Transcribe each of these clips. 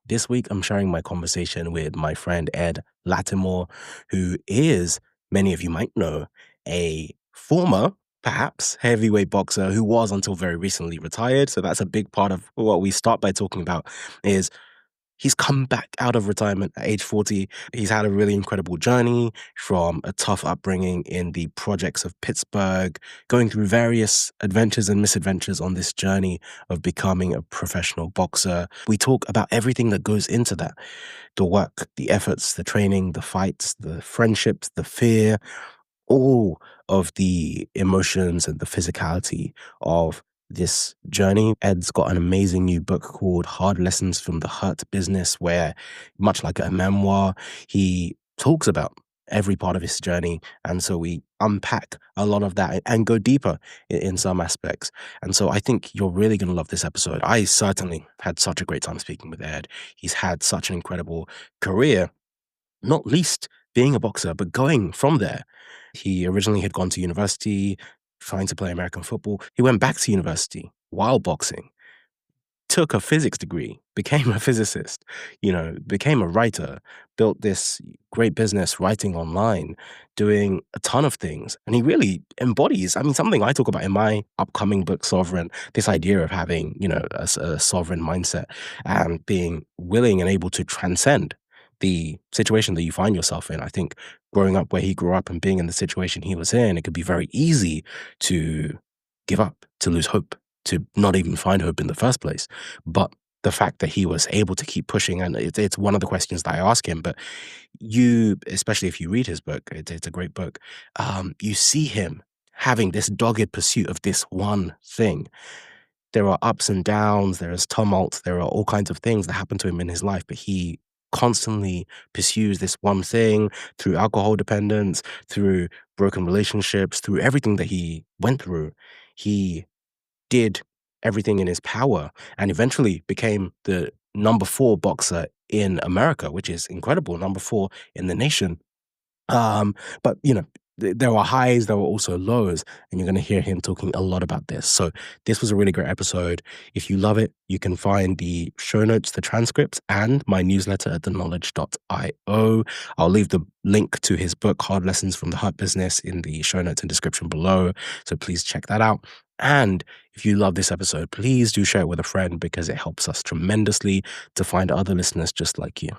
This week, I'm sharing my conversation with my friend Ed Latimore, who is, many of you might know, a former, perhaps, heavyweight boxer who was until very recently retired. So that's a big part of what we start by talking about is he's come back out of retirement at age 40. He's had a really incredible journey from a tough upbringing in the projects of Pittsburgh, going through various adventures and misadventures on this journey of becoming a professional boxer. We talk about everything that goes into that: the work, the efforts, the training, the fights, the friendships, the fear, all of the emotions and the physicality of this journey. Ed's got an amazing new book called Hard Lessons from the Hurt Business, where, much like a memoir, he talks about every part of his journey. And so we unpack a lot of that and go deeper in some aspects. And so I think you're really going to love this episode. I certainly had such a great time speaking with Ed. He's had such an incredible career, not least being a boxer, but going from there. He originally had gone to university trying to play American football. He went back to university while boxing, took a physics degree, became a physicist, became a writer, built this great business writing online, doing a ton of things. And he really embodies, something I talk about in my upcoming book, Sovereign, this idea of having, a sovereign mindset and being willing and able to transcend the situation that you find yourself in. I think growing up where he grew up and being in the situation he was in, it could be very easy to give up, to lose hope, to not even find hope in the first place. But the fact that he was able to keep pushing, and it's one of the questions that I ask him, but you, especially if you read his book, it's a great book, you see him having this dogged pursuit of this one thing. There are ups and downs, there is tumult, there are all kinds of things that happen to him in his life, but he constantly pursues this one thing through alcohol dependence, through broken relationships, through everything that he went through. He did everything in his power and eventually became the number 4 boxer in America, which is incredible, number 4 in the nation. But there were highs, there were also lows, and you're going to hear him talking a lot about this. So this was a really great episode. If you love it, you can find the show notes, the transcripts, and my newsletter at theknowledge.io. I'll leave the link to his book, Hard Lessons from the Hurt Business, in the show notes and description below. So please check that out. And if you love this episode, please do share it with a friend, because it helps us tremendously to find other listeners just like you.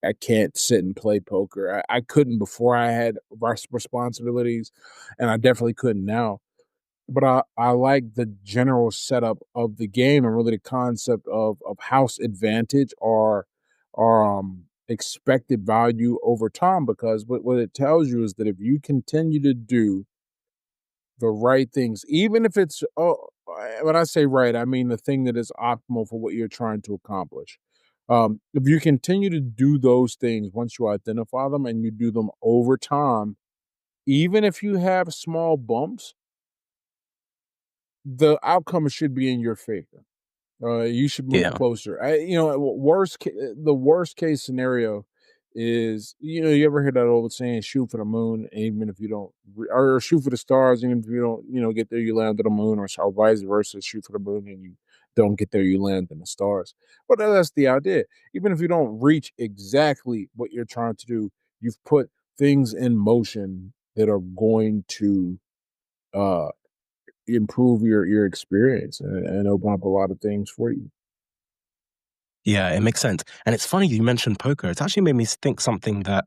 I can't sit and play poker. I couldn't before I had responsibilities, and I definitely couldn't now. But I like the general setup of the game and really the concept of house advantage or expected value over time, because what it tells you is that if you continue to do the right things, even if it's, when I say right, I mean the thing that is optimal for what you're trying to accomplish. If you continue to do those things, once you identify them and you do them over time, even if you have small bumps, the outcome should be in your favor. You should move Yeah. closer. The worst case scenario is, you ever hear that old saying, shoot for the moon, even if you don't, or shoot for the stars, even if you don't, get there, you land on the moon, or vice versa, shoot for the moon and you don't get there, you land in the stars. But that's the idea. Even if you don't reach exactly what you're trying to do, you've put things in motion that are going to uh, improve your experience and open up a lot of things for you. Yeah, it makes sense. And it's funny you mentioned poker. It's actually made me think something that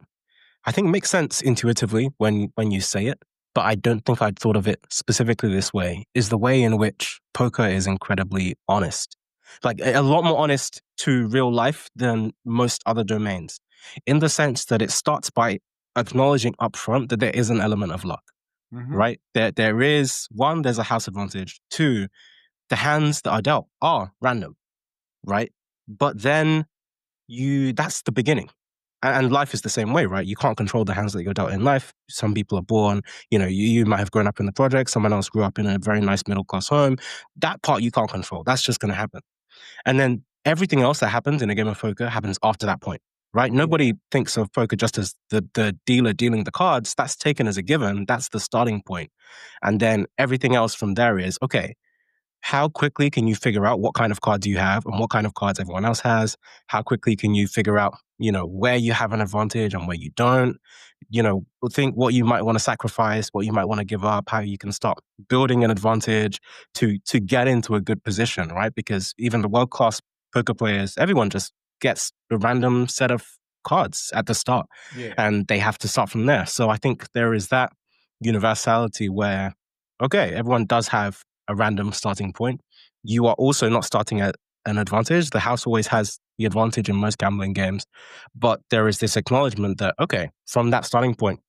I think makes sense intuitively when you say it, but I don't think I'd thought of it specifically this way, is the way in which poker is incredibly honest. Like a lot more honest to real life than most other domains, in the sense that it starts by acknowledging upfront that there is an element of luck, right? There is, one, there's a house advantage. Two, the hands that are dealt are random, right? But then that's the beginning. And life is the same way, right? You can't control the hands that you're dealt in life. Some people are born, you might have grown up in the project. Someone else grew up in a very nice middle-class home. That part you can't control. That's just going to happen. And then everything else that happens in a game of poker happens after that point, right? Nobody thinks of poker just as the dealer dealing the cards. That's taken as a given. That's the starting point. And then everything else from there is, okay, how quickly can you figure out what kind of cards you have and what kind of cards everyone else has? How quickly can you figure out, where you have an advantage and where you don't? Think what you might want to sacrifice, what you might want to give up, how you can start building an advantage to get into a good position, right? Because even the world class poker players, everyone just gets a random set of cards at the start, Yeah. and they have to start from there. So I think there is that universality where, okay, everyone does have a random starting point. You are also not starting at an advantage. The house always has the advantage in most gambling games, but there is this acknowledgement that, okay, from that starting point,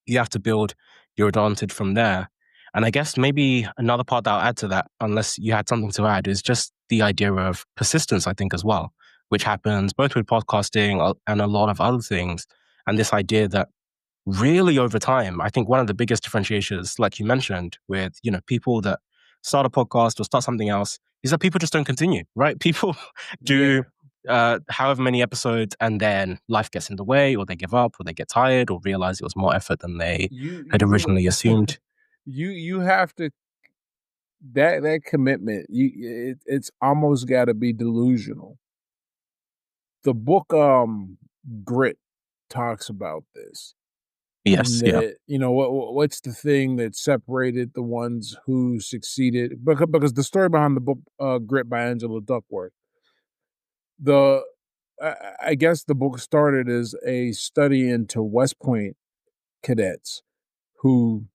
you have to build your advantage from there. And I guess maybe another part that I'll add to that, unless you had something to add, is just the idea of persistence, I think, as well, which happens both with podcasting and a lot of other things. And this idea that really over time, I think one of the biggest differentiators, like you mentioned, with people that start a podcast or start something else, is that people just don't continue, right? People Yeah. do however many episodes, and then life gets in the way, or they give up, or they get tired, or realize it was more effort than they had You originally assumed. you have to that commitment, it's almost gotta be delusional. The book, Grit talks about this, and Yes, yeah, that, what's the thing that separated the ones who succeeded because the story behind the book, Grit by Angela Duckworth, the I guess the book started as a study into West Point cadets who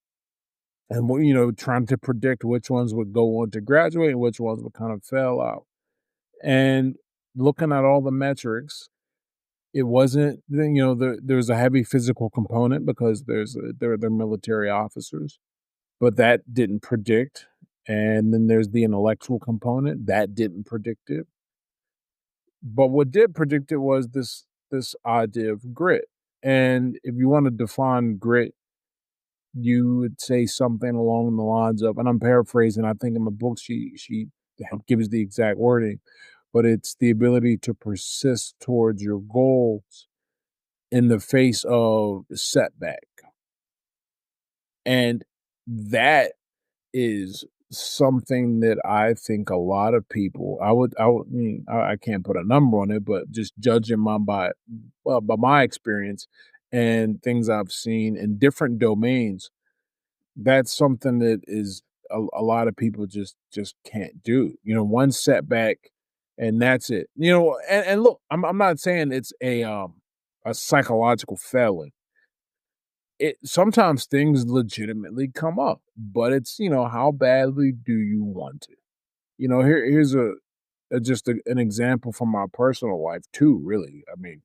and trying to predict which ones would go on to graduate and which ones would kind of fail out. And looking at all the metrics, it wasn't there's a heavy physical component because they're military officers, but that didn't predict. And then there's the intellectual component that didn't predict it. But what did predict it was this idea of grit. And if you want to define grit, you would say something along the lines of, and I'm paraphrasing, I think in the book she gives the exact wording, but it's the ability to persist towards your goals in the face of setback. And that is something that I think a lot of people, I can't put a number on it, but just judging by my experience and things I've seen in different domains, that's something that is a lot of people just can't do. One setback and that's it. And look, I'm not saying it's a psychological failing. It sometimes things legitimately come up, but it's, how badly do you want it? Here's an example from my personal life too, really. I mean,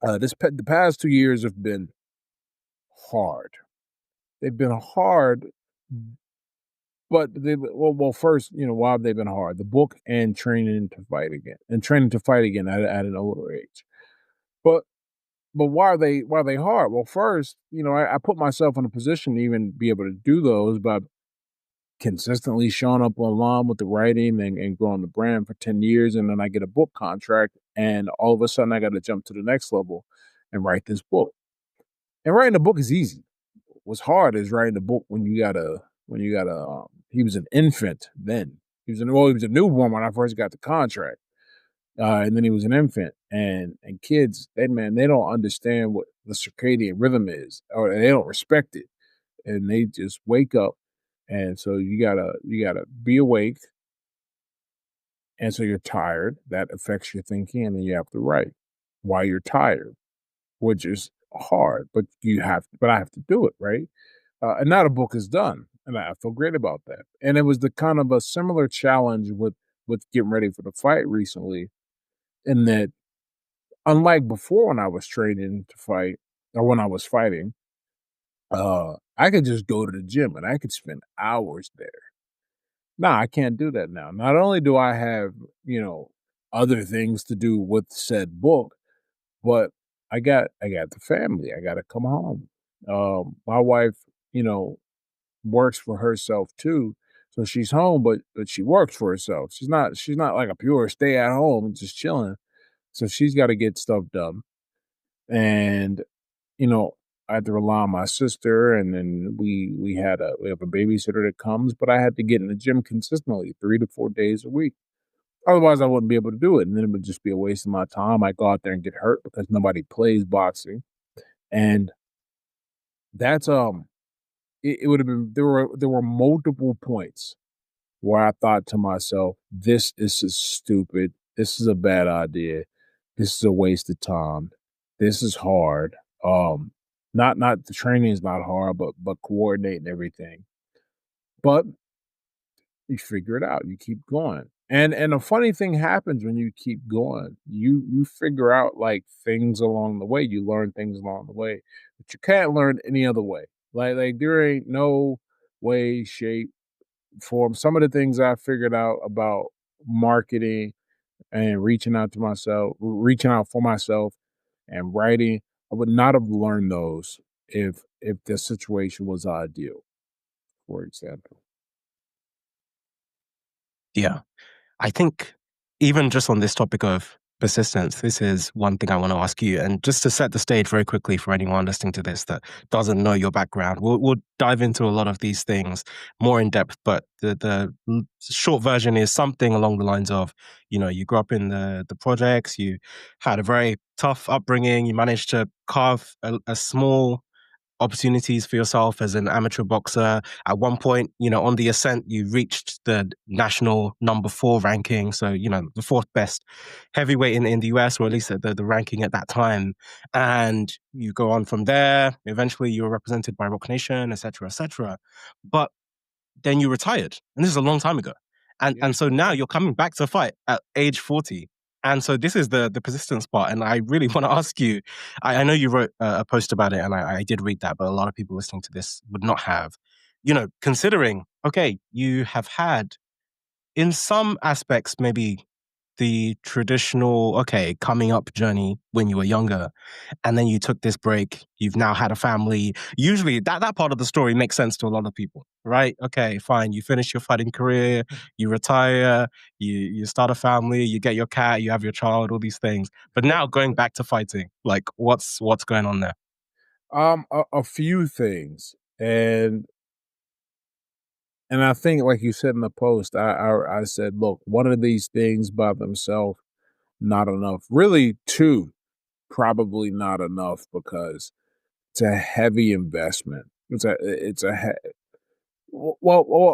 the past 2 years have been hard. They've been hard, but first, why have they been hard? The book and training to fight again at an older age. But why are they hard? Well, first, I put myself in a position to even be able to do those by consistently showing up online with the writing and growing the brand for 10 years. And then I get a book contract, and all of a sudden I got to jump to the next level and write this book. And writing a book is easy. What's hard is writing a book he was an infant then. He was a newborn when I first got the contract. And then he was an infant, and kids, they don't understand what the circadian rhythm is, or they don't respect it, and they just wake up, and so you gotta be awake, and so you're tired. That affects your thinking, and then you have to write while you're tired, which is hard, but I have to do it, right? And now the book is done, and I feel great about that. And it was the kind of a similar challenge with getting ready for the fight recently, in that unlike before when I was training to fight or when I was fighting, I could just go to the gym and I could spend hours there. Nah, I can't do that now. Not only do I have, other things to do with said book, but I got the family. I gotta come home. My wife, you know, works for herself too. So she's home, but she works for herself. She's not like a pure stay at home and just chilling. So she's got to get stuff done. And, you know, I had to rely on my sister, and then we have a babysitter that comes, but I had to get in the gym consistently 3 to 4 days a week. Otherwise, I wouldn't be able to do it, and then it would just be a waste of my time. I go out there and get hurt because nobody plays boxing, and that's it would have been there were multiple points where I thought to myself, "This is just stupid. This is a bad idea. This is a waste of time. This is hard." Not the training is not hard, but coordinating everything. But you figure it out. You keep going. And a funny thing happens when you keep going. You figure out like things along the way. You learn things along the way that you can't learn any other way. Like there ain't no way, shape, form. Some of the things I figured out about marketing and reaching out for myself and writing, I would not have learned those if the situation was ideal, for example. Yeah. I think even just on this topic of persistence, this is one thing I want to ask you. And just to set the stage very quickly for anyone listening to this that doesn't know your background, we'll dive into a lot of these things more in depth. But the short version is something along the lines of, you grew up in the projects, you had a very tough upbringing, you managed to carve a small opportunities for yourself as an amateur boxer. At one point, on the ascent, you reached the national number 4 ranking. So, the fourth best heavyweight in the US, or at least the ranking at that time. And you go on from there. Eventually, you were represented by Rock Nation, et cetera, et cetera. But then you retired. And this is a long time ago. And Yeah. and so now you're coming back to fight at age 40. And so this is the persistence part. And I really want to ask you, I know you wrote a post about it, and I did read that, but a lot of people listening to this would not have. Considering, okay, you have had in some aspects maybe the traditional, okay, coming up journey when you were younger, and then you took this break, you've now had a family. Usually that part of the story makes sense to a lot of people, right? Okay, fine, you finish your fighting career, you retire, you start a family, you get your cat, you have your child, all these things. But now going back to fighting, like what's going on there? A few things, and I think, like you said in the post, I said, look, one of these things by themselves, not enough. Really, two, probably not enough because it's a heavy investment.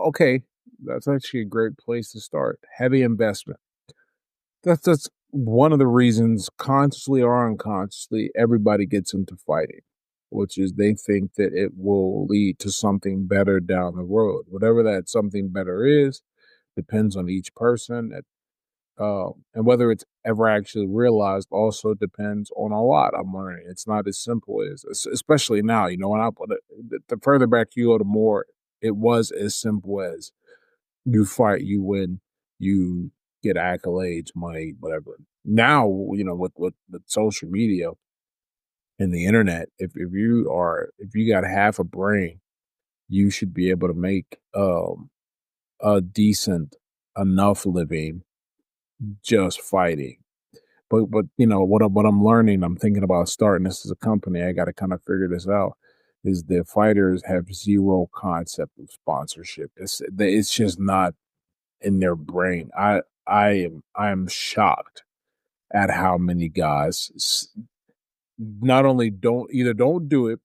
Okay, that's actually a great place to start. Heavy investment. That's one of the reasons, consciously or unconsciously, everybody gets into fighting, which is they think that it will lead to something better down the road. Whatever that something better is, depends on each person. And whether it's ever actually realized also depends on a lot. I'm learning. It's not as simple as, especially now, when the further back you go, the more it was as simple as you fight, you win, you get accolades, money, whatever. Now, with social media and the internet, if you got half a brain, you should be able to make a decent enough living just fighting. But what I'm learning, I'm thinking about starting this as a company. I got to kind of figure this out. Is that fighters have zero concept of sponsorship. It's just not in their brain. I am shocked at how many guys not only don't do it.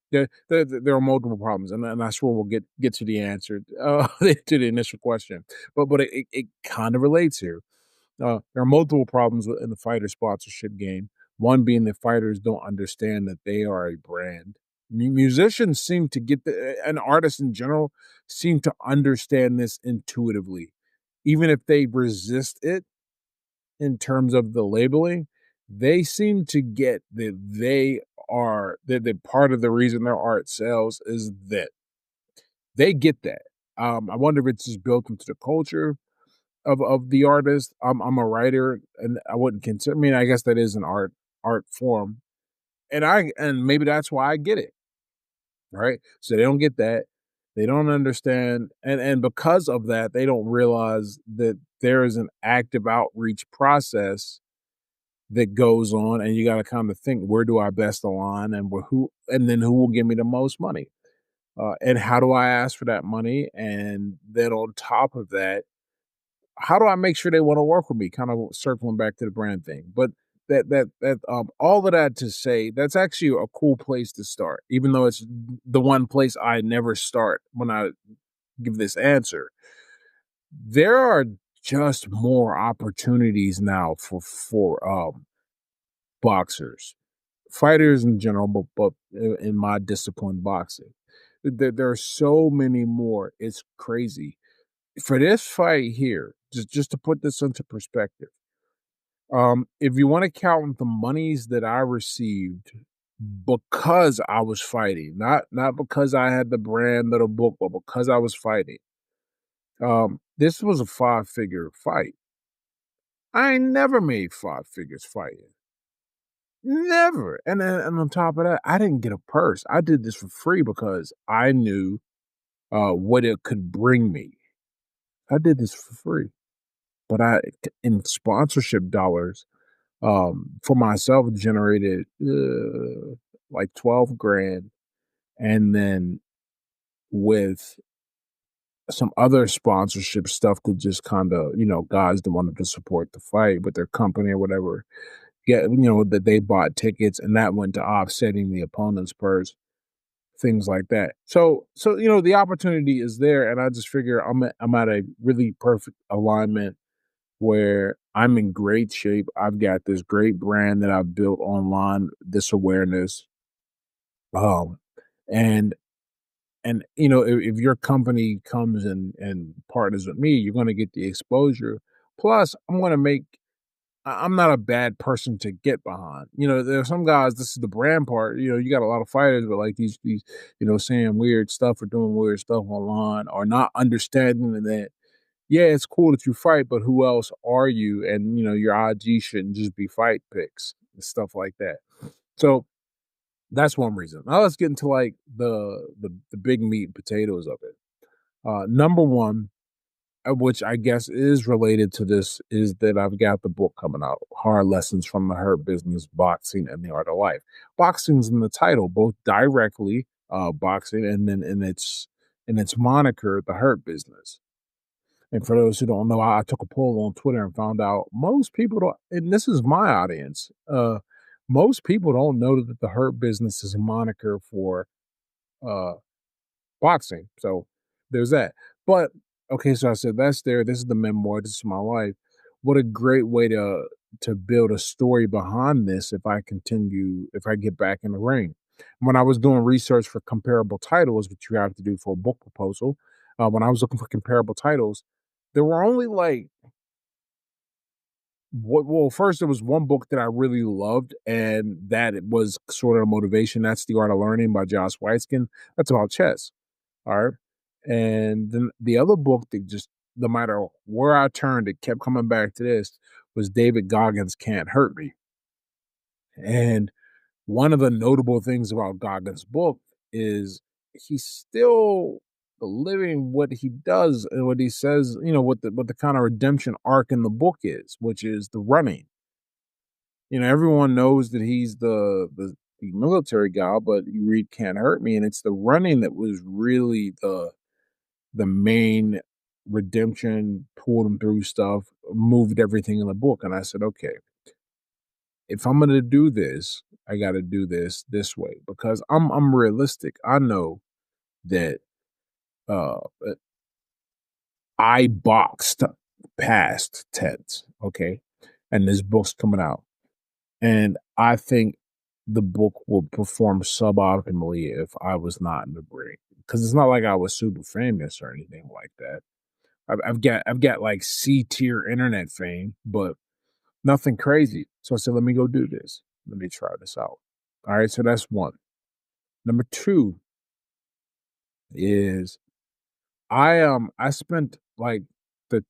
There are multiple problems, and I swear we'll get to the answer to the initial question. But it kind of relates here. There are multiple problems in the fighter sponsorship game. One being that fighters don't understand that they are a brand. Musicians seem to and artists in general seem to understand this intuitively, even if they resist it in terms of the labeling. They seem to get that that part of the reason their art sells is that they get that. I wonder if it's just built into the culture of the artist. I'm a writer, and I wouldn't consider. I mean, I guess that is an art form, and maybe that's why I get it, right? So they don't get that, they don't understand, and because of that, they don't realize that there is an active outreach process that goes on, and you got to kind of think, where do I best align, and who will give me the most money, and how do I ask for that money, and then on top of that, how do I make sure they want to work with me? Kind of circling back to the brand thing, but all of that to say, that's actually a cool place to start, even though it's the one place I never start when I give this answer. There are just more opportunities now for boxers, fighters in general, but in my discipline, boxing, there are so many more. It's crazy. For this fight here, just to put this into perspective, if you want to count the monies that I received because I was fighting, not because I had the brand of the book, but because I was fighting. This was a 5-figure fight. I ain't never made 5 figures fighting. Never. And on top of that, I didn't get a purse. I did this for free because I knew what it could bring me. I did this for free. But in sponsorship dollars, for myself, generated like 12 grand. And then with some other sponsorship stuff to just kind of, guys that wanted to support the fight with their company or whatever, that they bought tickets, and that went to offsetting the opponent's purse, things like that. So the opportunity is there, and I just figure I'm at a really perfect alignment where I'm in great shape. I've got this great brand that I've built online, this awareness. Um, and if your company comes and partners with me, you're going to get the exposure. Plus, I'm not a bad person to get behind. There are some guys. This is the brand part. You got a lot of fighters, but like these, saying weird stuff or doing weird stuff online, or not understanding that. Yeah, it's cool that you fight, but who else are you? And your IG shouldn't just be fight pics and stuff like that. So that's one reason. Now let's get into like the big meat and potatoes of it. Number one, which I guess is related to this, is that I've got the book coming out, Hard Lessons from the Hurt Business, Boxing, and the Art of Life. Boxing's in the title, both directly boxing, and then in its moniker, the Hurt Business. And for those who don't know, I took a poll on Twitter and found out most people don't, and this is my audience, most people don't know that the Hurt Business is a moniker for uh, boxing. So there's that. But okay, so I said that's there. This is the memoir. This is my life. What a great way to build a story behind this if I get back in the ring. When I was doing research for comparable titles, which you have to do for a book proposal, when I was looking for comparable titles, there were only like well, first there was one book that I really loved, and that it was sort of a motivation. That's The Art of Learning by Josh Waitzkin. That's about chess. All right. And then the other book that just, no matter where I turned, it kept coming back to this, was David Goggins' Can't Hurt Me. And one of the notable things about Goggins' book is he's still living what he does and what he says, what the kind of redemption arc in the book is, which is the running. Everyone knows that he's the military guy, but you read Can't Hurt Me, and it's the running that was really the main redemption, pulled him through stuff, moved everything in the book. And I said, okay, if I'm gonna do this, I gotta do this way, because I'm realistic. I know that uh I boxed past tense, okay? And this book's coming out. And I think the book will perform suboptimally if I was not in the ring. Because it's not like I was super famous or anything like that. I've got like C tier internet fame, but nothing crazy. So I said, let me go do this. Let me try this out. All right, so that's one. Number two is I spent like the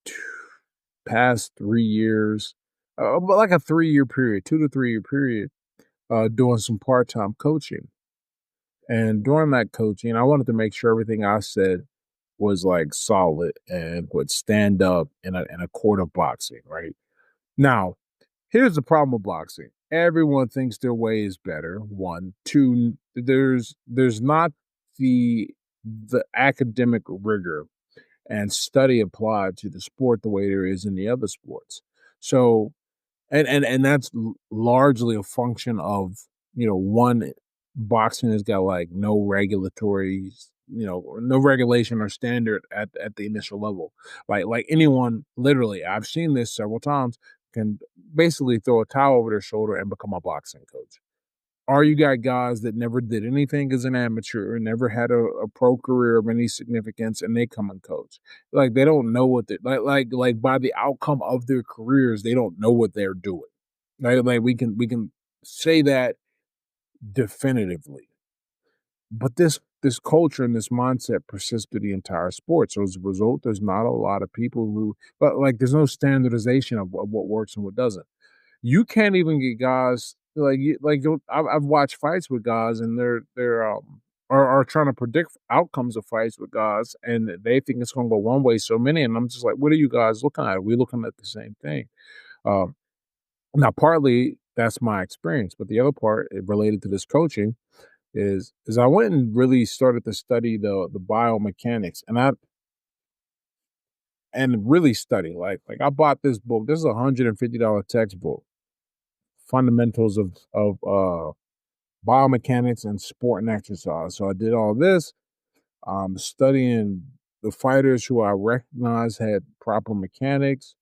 past 3 years, but like a 3 year period, 2 to 3 year period, doing some part time coaching. And during that coaching, I wanted to make sure everything I said was like solid and would stand up in a court of boxing, right? Now, Here's the problem with boxing. Everyone thinks their way is better. One, two, there's not the academic rigor and study applied to the sport the way there is in the other sports. So, and that's largely a function of, one, boxing has got like no regulatory, no regulation or standard at the initial level. Like anyone, literally, I've seen this several times, can basically throw a towel over their shoulder and become a boxing coach. Or you got guys that never did anything as an amateur, never had a pro career of any significance, and they come and coach. Like they don't know what they like by the outcome of their careers, they don't know what they're doing. Like we can say that definitively. But this culture and this mindset persists through the entire sport. So as a result, there's not a lot of people who, but like there's no standardization of what works and what doesn't. You can't even get guys I've watched fights with guys, and are trying to predict outcomes of fights with guys, and they think it's going to go one way. So many, and I'm just like, what are you guys looking at? Are we looking at the same thing? Um, Now, partly that's my experience, but the other part related to this coaching is I went and really started to study the biomechanics, and really study like I bought this book. This is $150 textbook, fundamentals of biomechanics and sport and exercise. So I did all this, studying the fighters who I recognized had proper mechanics,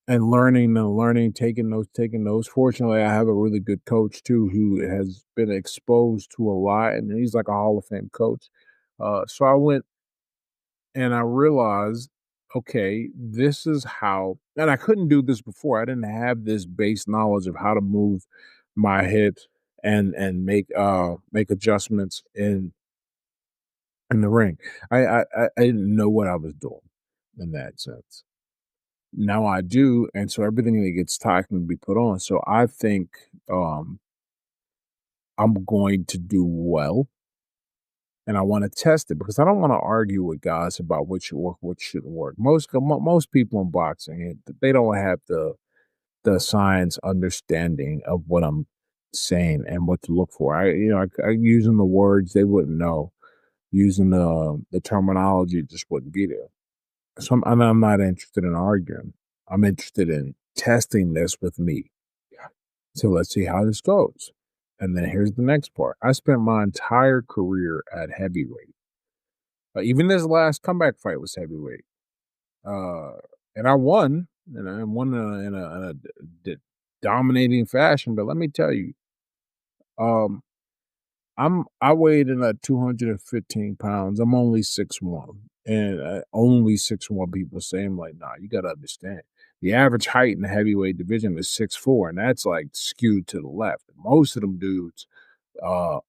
and learning, taking those. Fortunately, I have a really good coach too who has been exposed to a lot, and he's like a Hall of Fame coach. So I went and I realized, okay, this is how, and I couldn't do this before. I didn't have this base knowledge of how to move my head and make adjustments in the ring. I didn't know what I was doing in that sense. Now I do, and so everything that gets taught can be put on. So I think um, I'm going to do well, and I want to test it because I don't want to argue with guys about what should work, what shouldn't work. Most people in boxing, they don't have the science understanding of what I'm saying and what to look for. I using the words they wouldn't know, using the terminology just wouldn't be there. So I'm not interested in arguing. I'm interested in testing this with me. So let's see how this goes. And then here's the next part. I spent my entire career at heavyweight. Even this last comeback fight was heavyweight. Uh, and I won, and I won in a dominating fashion. But let me tell you, um, I weighed in at 215 pounds. I'm only 6'1", and only 6'1" people say I'm like, nah, you got to understand. The average height in the heavyweight division is 6'4", and that's like skewed to the left. Most of them dudes are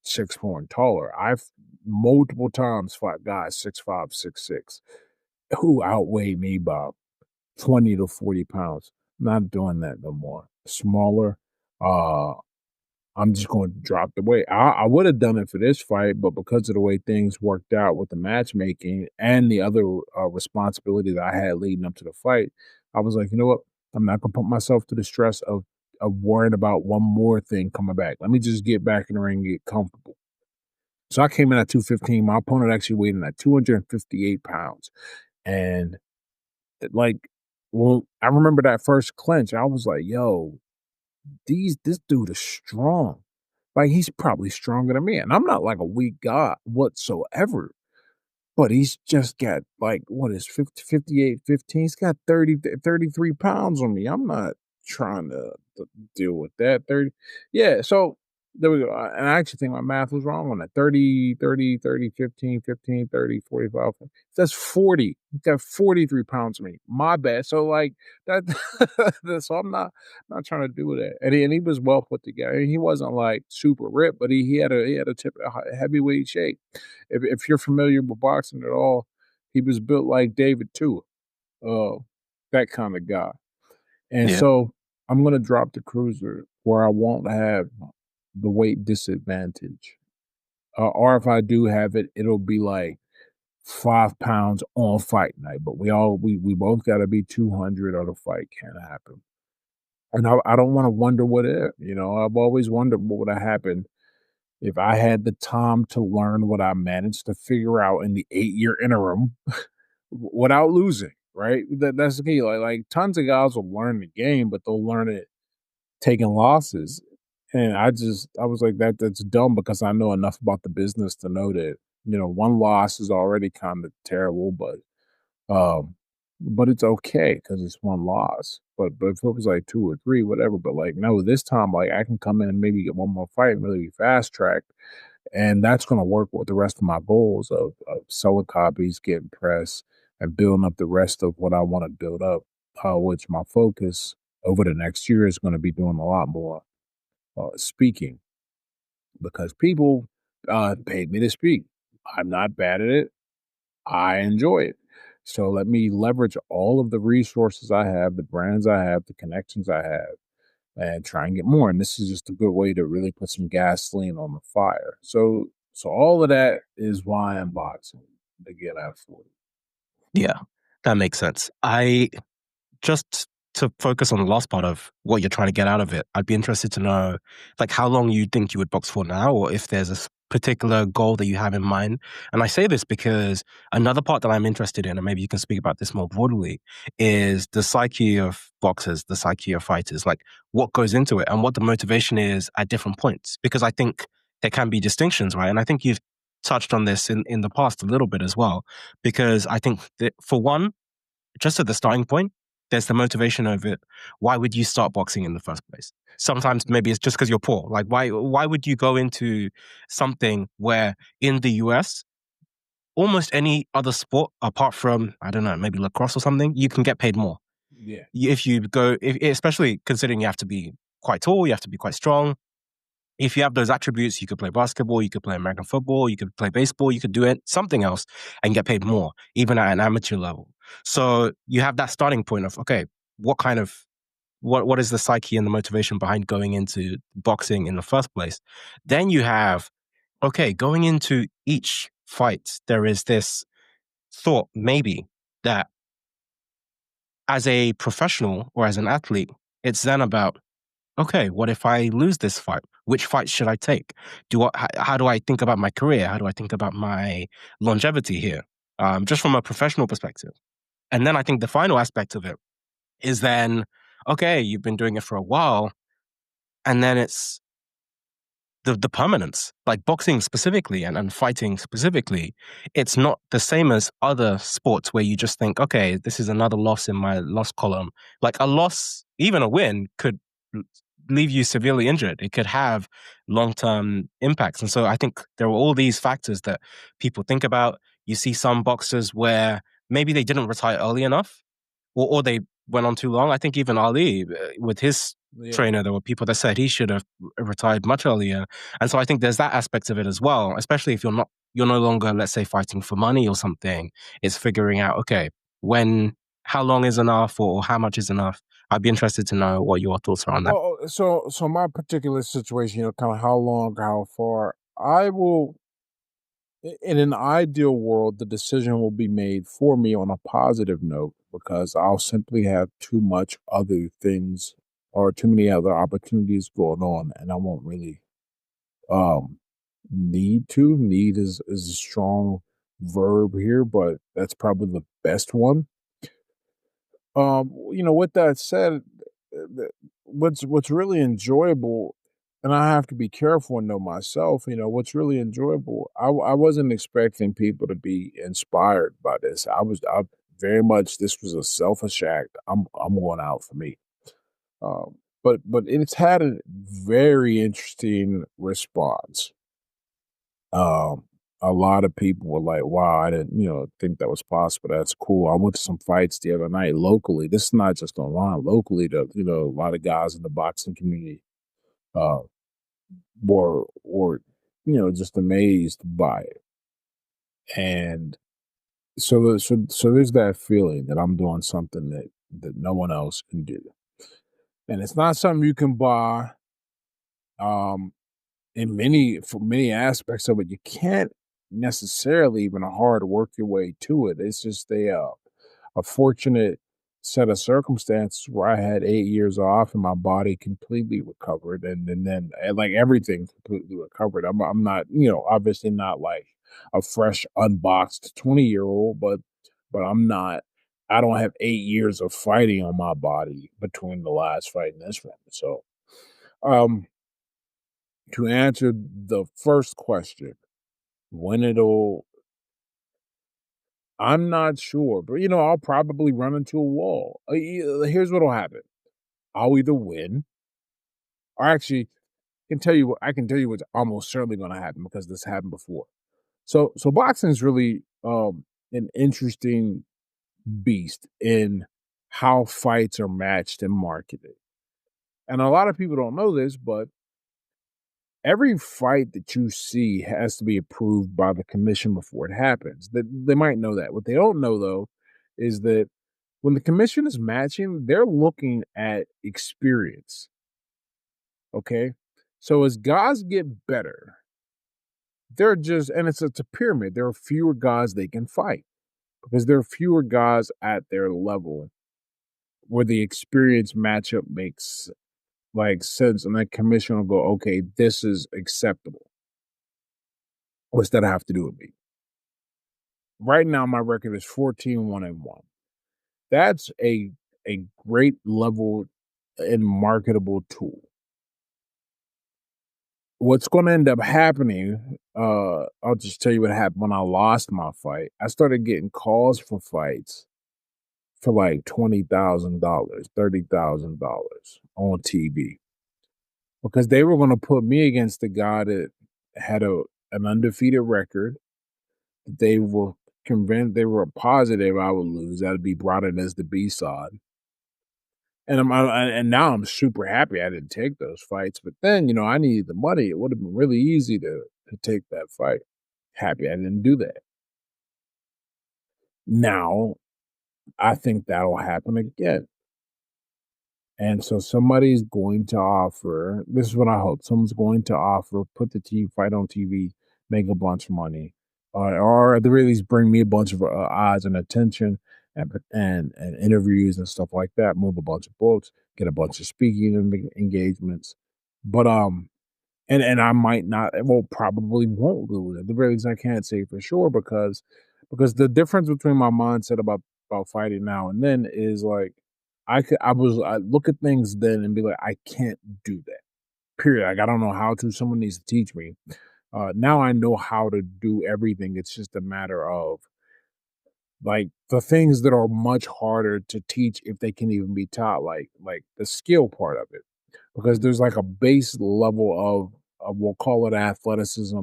6'4" and taller. I've multiple times fought guys 6'5", 6'6", who outweigh me by 20 to 40 pounds. Not doing that no more. Smaller, uh, I'm just going to drop the weight. I would have done it for this fight, but because of the way things worked out with the matchmaking and the other responsibilities I had leading up to the fight, I was like, you know what? I'm not going to put myself to the stress of worrying about one more thing coming back. Let me just get back in the ring and get comfortable. So I came in at 215. My opponent actually weighed in at 258 pounds. And like, well, I remember that first clinch. I was like, yo, this dude is strong. Like, he's probably stronger than me, and I'm not like a weak guy whatsoever, but he's just got like, what is 50, 58, 15? He's got 33 pounds on me. I'm not trying to deal with that. 30. Yeah. So there we go. And I actually think my math was wrong on that. 30, 30, 30, 15, 15, 30, 45. That's 40. He's got 43 pounds on me. My bad. So like that, so I'm not trying to do that. And he was well put together. He wasn't like super ripped, but he had a heavyweight shape. If you're familiar with boxing at all, he was built like David too, uh, that kind of guy. And Yeah. so I'm gonna drop the cruiser where I won't have the weight disadvantage, or if I do have it, it'll be like 5 pounds on fight night. But we both got to be 200, or the fight can't happen. And I don't want to wonder what if, I've always wondered what would have happened if I had the time to learn what I managed to figure out in the 8-year interim without losing, right? That's the key. Like tons of guys will learn the game, but they'll learn it taking losses. And I was like, that's dumb because I know enough about the business to know that, one loss is already kind of terrible, um, but it's okay because it's one loss. But if it was like 2 or 3, whatever, but like, no, this time, like, I can come in and maybe get one more fight and really be fast tracked, and that's gonna work with the rest of my goals of selling copies, getting press, and building up the rest of what I wanna build up, which my focus over the next year is gonna be doing a lot more, speaking because people, paid me to speak. I'm not bad at it. I enjoy it. So let me leverage all of the resources I have, the brands I have, the connections I have, and try and get more. And this is just a good way to really put some gasoline on the fire. So all of that is why I'm boxing to get out 40. Yeah, that makes sense. I just to focus on the last part of what you're trying to get out of it, I'd be interested to know, like, how long you think you would box for now, or if there's a particular goal that you have in mind. And I say this because another part that I'm interested in, and maybe you can speak about this more broadly, is the psyche of boxers, the psyche of fighters, like what goes into it and what the motivation is at different points. Because I think there can be distinctions, right? And I think you've touched on this in the past a little bit as well, because I think that for one, just at the starting point, there's the motivation of it. Why would you start boxing in the first place? Sometimes maybe it's just because you're poor. Like why would you go into something where in the US, almost any other sport apart from, I don't know, maybe lacrosse or something, you can get paid more. Yeah. If you go, especially considering you have to be quite tall, you have to be quite strong. If you have those attributes, you could play basketball, you could play American football, you could play baseball, you could do it, something else and get paid more, even at an amateur level. So you have that starting point of, okay, what kind of, what is the psyche and the motivation behind going into boxing in the first place? Then you have, okay, going into each fight, there is this thought maybe that as a professional or as an athlete, it's then about, okay, what if I lose this fight? Which fight should I take? How do I think about my career? How do I think about my longevity here? Just from a professional perspective. And then I think the final aspect of it is then, okay, you've been doing it for a while, and then it's the permanence, like boxing specifically and fighting specifically, it's not the same as other sports where you just think, okay, this is another loss in my loss column. Like a loss, even a win, could leave you severely injured. It could have long-term impacts. And so I think there are all these factors that people think about. You see some boxers where maybe they didn't retire early enough or they went on too long. I think even Ali, with his Yeah. trainer, there were people that said he should have retired much earlier. And so I think there's that aspect of it as well, especially if you're no longer, let's say, fighting for money or something. It's figuring out, okay, when, how long is enough or how much is enough. I'd be interested to know what your thoughts are on that. So my particular situation, kind of how long, how far, I will in an ideal world, the decision will be made for me on a positive note because I'll simply have too much other things or too many other opportunities going on, and I won't really um need to. Need is a strong verb here, but that's probably the best one. With that said, what's really enjoyable, and I have to be careful and know myself. What's really enjoyable. I wasn't expecting people to be inspired by this. I very much this was a selfish act. I'm going out for me. But it's had a very interesting response. Um, a lot of people were like, "Wow, I didn't, think that was possible. That's cool." I went to some fights the other night locally. This is not just online. Locally, a lot of guys in the boxing community uh, were just amazed by it. And so there's that feeling that I'm doing something that no one else can do, and it's not something you can buy. Um, for many aspects of it, you can't necessarily even hard work your way to it. It's just a fortunate. set of circumstances where I had 8 years off and my body completely recovered, and then like everything completely recovered. I'm not, obviously not like a fresh unboxed 20-year-old, but I'm not. I don't have 8 years of fighting on my body between the last fight and this one. So, um, to answer the first question, when it'll, I'm not sure, but I'll probably run into a wall. Here's what'll happen. I'll either win, or actually I can tell you what's almost certainly gonna happen because this happened before. So boxing is really an interesting beast in how fights are matched and marketed. And a lot of people don't know this, but every fight that you see has to be approved by the commission before it happens. They might know that. What they don't know though is that when the commission is matching, they're looking at experience. Okay. So as guys get better, they're just, and it's a pyramid. There are fewer guys they can fight because there are fewer guys at their level where the experience matchup makes like sense, and that commission will go, okay, this is acceptable. What's that have to do with me? Right now, my record is 14-1-1. That's a great level and marketable tool. What's going to end up happening, I'll just tell you what happened when I lost my fight. I started getting calls for fights for like $20,000, $30,000 on TV because they were going to put me against the guy that had an undefeated record. They were convinced, they were positive I would lose. That'd be brought in as the B side. And now I'm super happy I didn't take those fights. But then, I needed the money. It would have been really easy to take that fight. Happy I didn't do that. Now, I think that'll happen again. And so somebody's going to offer, this is what I hope, someone's going to offer, put the fight on TV, make a bunch of money, or at the very least bring me a bunch of odds and attention and interviews and stuff like that, move a bunch of books, get a bunch of speaking engagements. But and I might not, well, probably won't lose. At the very least, I can't say for sure because the difference between my mindset about fighting now and then is like I look at things then and be like, I can't do that. Period. Like I don't know how to. Someone needs to teach me. Now I know how to do everything. It's just a matter of like the things that are much harder to teach if they can even be taught, like the skill part of it, because there's like a base level of we'll call it athleticism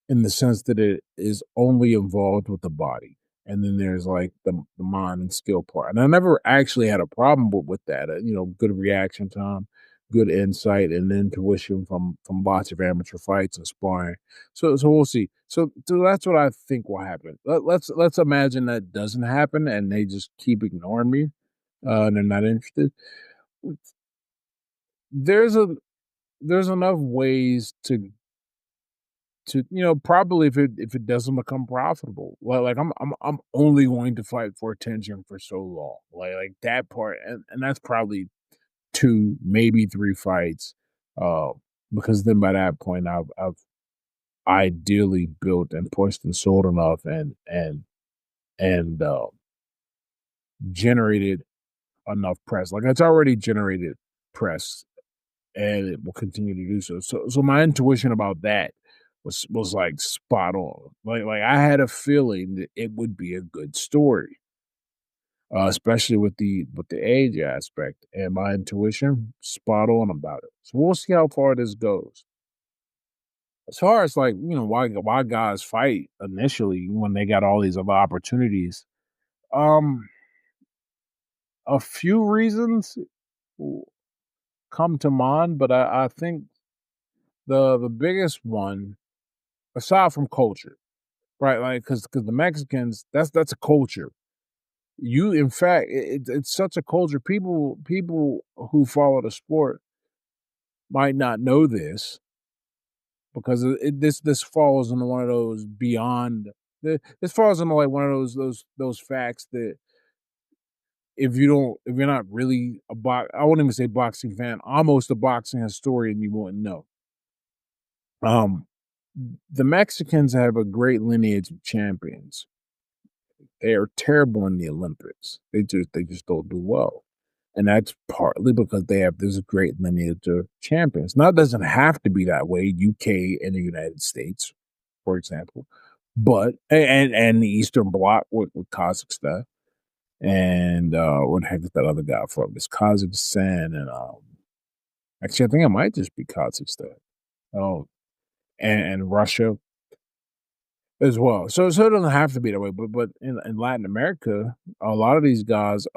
in the sense that it is only involved with the body. And then there's like the mind and skill part. And I never actually had a problem with that. Good reaction time, good insight and intuition from lots of amateur fights and sparring. So we'll see. So that's what I think will happen. Let's imagine that doesn't happen and they just keep ignoring me, and they're not interested. There's a there's enough ways to probably if it doesn't become profitable, like I'm only going to fight for attention for so long, like that part, and that's probably two, maybe three fights, uh because then by that point I've ideally built and pushed and sold enough and generated enough press. Like it's already generated press and it will continue to do so. So my intuition about that was like spot on. Like I had a feeling that it would be a good story, especially with the age aspect, and my intuition spot on about it. So we'll see how far this goes. As far as like why guys fight initially when they got all these other opportunities, um, a few reasons come to mind, but I think the biggest one, aside from culture, right? Like, because the Mexicans, that's a culture. In fact, it's such a culture. People who follow the sport might not know this because this falls into one of those beyond. This falls into like one of those facts that if you're not really I wouldn't even say boxing fan, almost a boxing historian, you wouldn't know. Um, the Mexicans have a great lineage of champions. They are terrible in the Olympics. They just don't do well. And that's partly because they have this great lineage of champions. Now, it doesn't have to be that way, UK and the United States, for example, but and the Eastern Bloc with Kazakhstan and what the heck is that other guy from? It's Kazakhstan and actually I think it might just be Kazakhstan. Oh, and Russia as well. So it doesn't have to be that way, but in Latin America, a lot of these guys,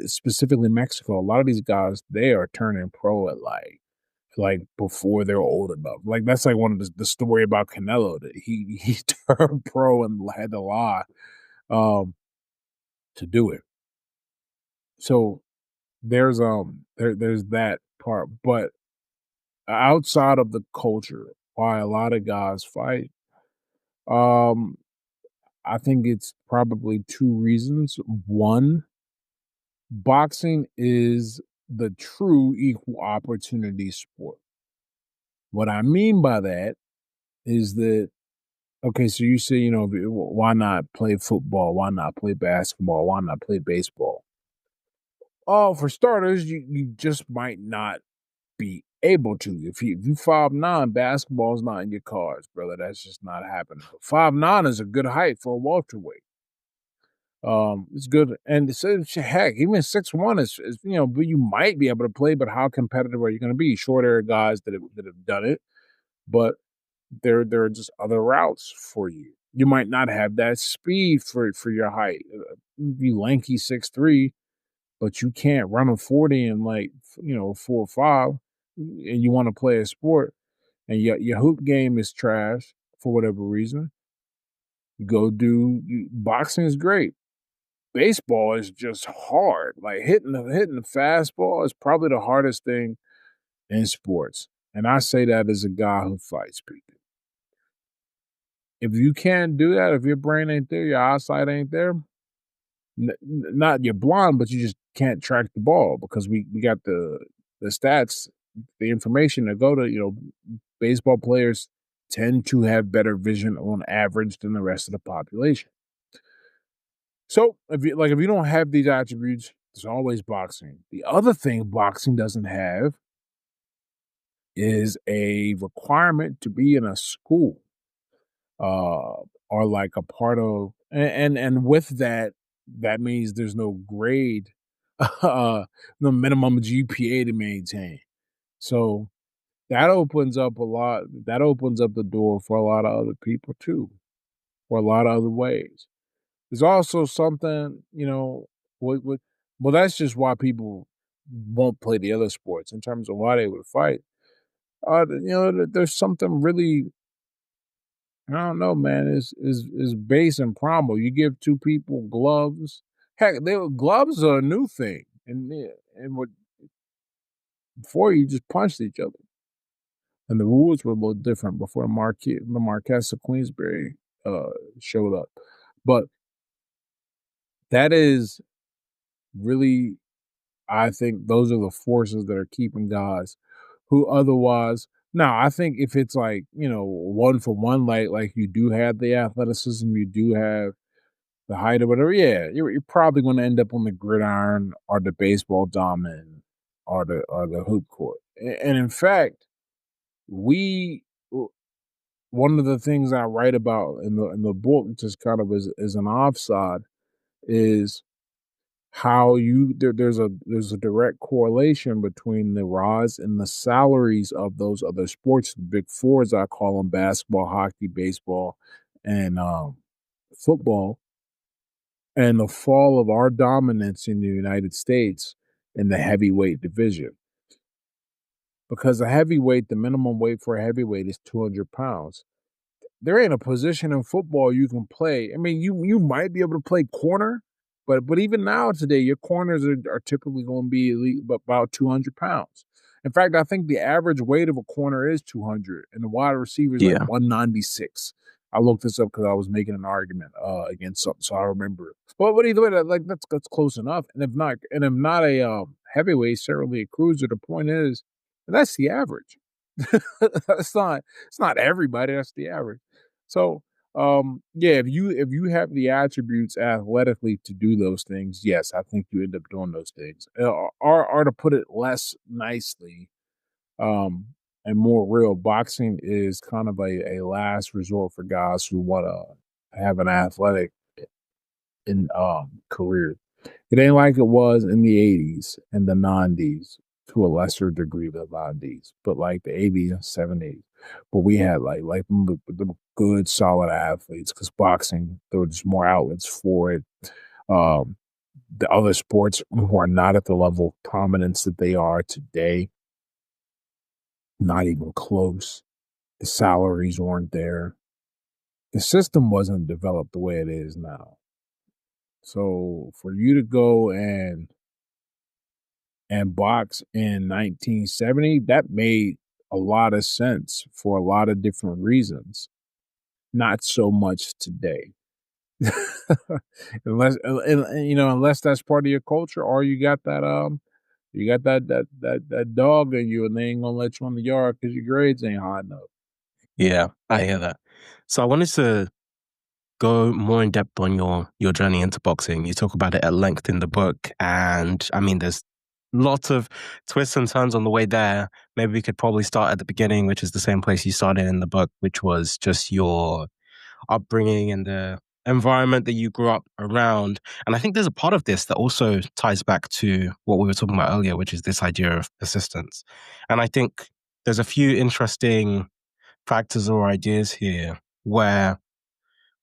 specifically Mexico, a lot of these guys they are turning pro at like before they're old enough. Like that's like one of the story about Canelo that he turned pro and had to lie um to do it. So there's that part, but outside of the culture, why a lot of guys fight, um, I think it's probably two reasons. One, boxing is the true equal opportunity sport. What I mean by that is that okay, so you say, why not play football? Why not play basketball? Why not play baseball? Oh, for starters, you just might not be able to. If you 5'9", basketball is not in your cards, brother. That's just not happening. 5'9" is a good height for a welterweight. It's good, and so heck, even 6'1" is but you might be able to play. But how competitive are you going to be? Short area guys that have done it, but there are just other routes for you. You might not have that speed for your height. You lanky 6'3", but you can't run a 40 in 4 or 5, and you want to play a sport, and your hoop game is trash for whatever reason. Boxing is great. Baseball is just hard. Like hitting the fastball is probably the hardest thing in sports, and I say that as a guy who fights people. If you can't do that, if your brain ain't there, your eyesight ain't there, not you're blind, but you just can't track the ball because we got the stats, the information to go to. Baseball players tend to have better vision on average than the rest of the population. So if you don't have these attributes, there's always boxing. The other thing boxing doesn't have is a requirement to be in a school, or like a part of, and with that, that means there's no grade, no minimum GPA to maintain. So that opens up a lot. That opens up the door for a lot of other people too, for a lot of other ways. There's also something, well, that's just why people won't play the other sports in terms of why they would fight. There's something really, I don't know, man, is base and primal. You give two people gloves. Heck, gloves are a new thing, and what before you just punched each other, and the rules were a little different before the Marquess of Queensberry showed up, but that is really, I think those are the forces that are keeping guys who otherwise. Now, I think if it's like, one for one, like you do have the athleticism, you do have the height or whatever, yeah, you're probably going to end up on the gridiron or the baseball diamond or the hoop court. And in fact, we one of the things I write about in the book, just kind of as an offside, is how there's a direct correlation between the rise in the salaries of those other sports, the big four, as I call them: basketball, hockey, baseball, and football, and the fall of our dominance in the United States in the heavyweight division. Because the minimum weight for a heavyweight is 200 pounds. There ain't a position in football you can play. I mean, you might be able to play corner, but even now today, your corners are typically going to be about 200 pounds. In fact, I think the average weight of a corner is 200, and the wide receiver is like Yeah. 196. I looked this up because I was making an argument against something, so I remember it. But either way, like that's close enough. And if not a heavyweight, certainly a cruiser. The point is, that's the average. That's not it's not everybody. That's the average. So yeah, if you have the attributes athletically to do those things, yes, I think you end up doing those things. Or to put it less nicely, um, and more real, boxing is kind of a last resort for guys who want to have an athletic in career. It ain't like it was in the 80s and the 90s, to a lesser degree the 90s, but like the 80s and 70s. But we had like the good solid athletes, because boxing, there were just more outlets for it. Um, the other sports who are not at the level of prominence that they are today, not even close. The salaries weren't there. The system wasn't developed the way it is now. So for you to go and box in 1970, that made a lot of sense for a lot of different reasons. Not so much today. Unless that's part of your culture, or you got that dog in you, and they ain't gonna let you on the yard because your grades ain't high enough. Yeah, I hear that. So I wanted to go more in depth on your journey into boxing. You talk about it at length in the book, and I mean, there's lots of twists and turns on the way there. Maybe we could probably start at the beginning, which is the same place you started in the book, which was just your upbringing and the environment that you grew up around. And I think there's a part of this that also ties back to what we were talking about earlier, which is this idea of persistence. And I think there's a few interesting factors or ideas here where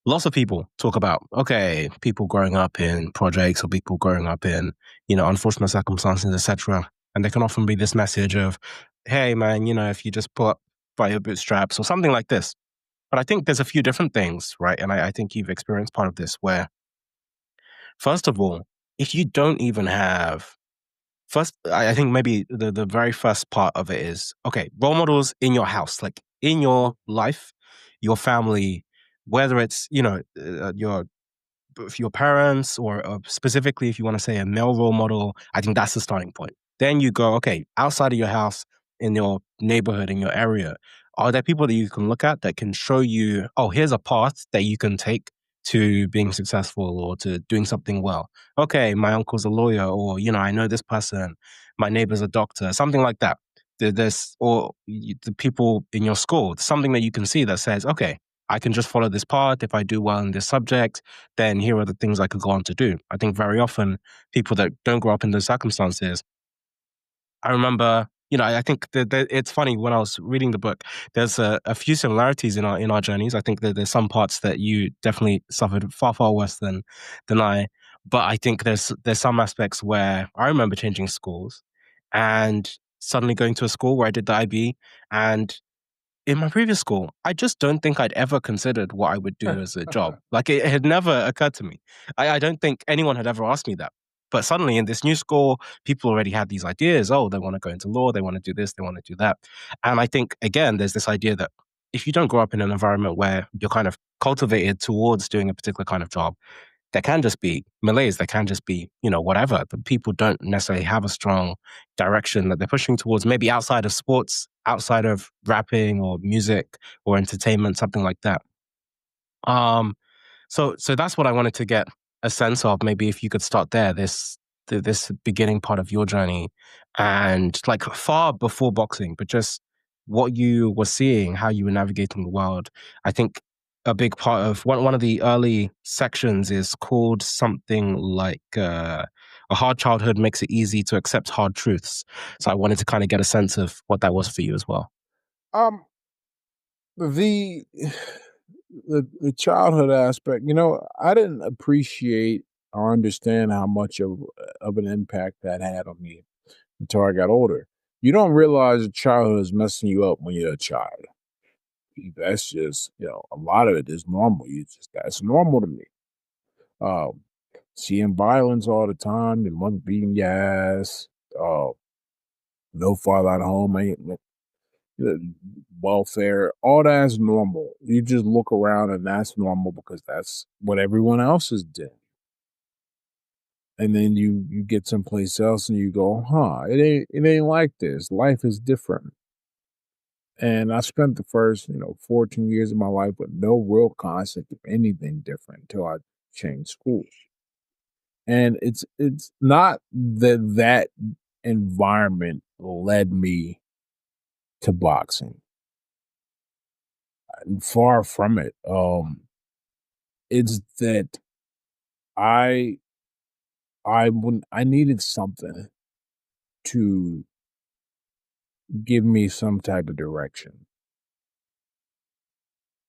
lots of people talk about, okay, people growing up in projects or people growing up in, unfortunate circumstances, etc. And there can often be this message of, hey, man, if you just pull up by your bootstraps or something like this. But I think there's a few different things, right? And I think you've experienced part of this where, first of all, if you don't even have, first, I think maybe the very first part of it is, okay, role models in your house, like in your life, your family, whether it's, your parents or specifically if you want to say a male role model, I think that's the starting point. Then you go, okay, outside of your house, in your neighborhood, in your area, are there people that you can look at that can show you, oh, here's a path that you can take to being successful or to doing something well? Okay, my uncle's a lawyer, or, I know this person, my neighbor's a doctor, something like that. There's, or the people in your school, something that you can see that says, okay, I can just follow this path. If I do well in this subject, then here are the things I could go on to do. I think very often people that don't grow up in those circumstances, I remember, I think that it's funny when I was reading the book, there's a few similarities in our journeys. I think that there's some parts that you definitely suffered far, far worse than I. But I think there's some aspects where I remember changing schools and suddenly going to a school where I did the IB, and in my previous school, I just don't think I'd ever considered what I would do as a job. Like it had never occurred to me. I don't think anyone had ever asked me that. But suddenly in this new school, people already had these ideas. Oh, they want to go into law, they want to do this, they want to do that. And I think, again, there's this idea that if you don't grow up in an environment where you're kind of cultivated towards doing a particular kind of job, there can just be malaise, there can just be, whatever. But people don't necessarily have a strong direction that they're pushing towards, maybe outside of sports, outside of rapping or music or entertainment, something like that. Um, so that's what I wanted to get a sense of. Maybe if you could start there, this beginning part of your journey, and like far before boxing, but just what you were seeing, how you were navigating the world. I think a big part of one of the early sections is called something like a hard childhood makes it easy to accept hard truths. So I wanted to kind of get a sense of what that was for you as well. Um, the the childhood aspect, I didn't appreciate or understand how much of an impact that had on me until I got older. You don't realize that childhood is messing you up when you're a child. That's just, a lot of it is normal. That's normal to me. Um, Seeing violence all the time, your mother beating your ass, uh, no father at home, ain't welfare, all that's normal. You just look around and that's normal because that's what everyone else is doing. And then you get someplace else and you go, huh, it ain't like this. Life is different. And I spent the first, 14 years of my life with no real concept of anything different until I changed schools. And it's not that environment led me to boxing. Far from it. It's that I I needed something to give me some type of direction.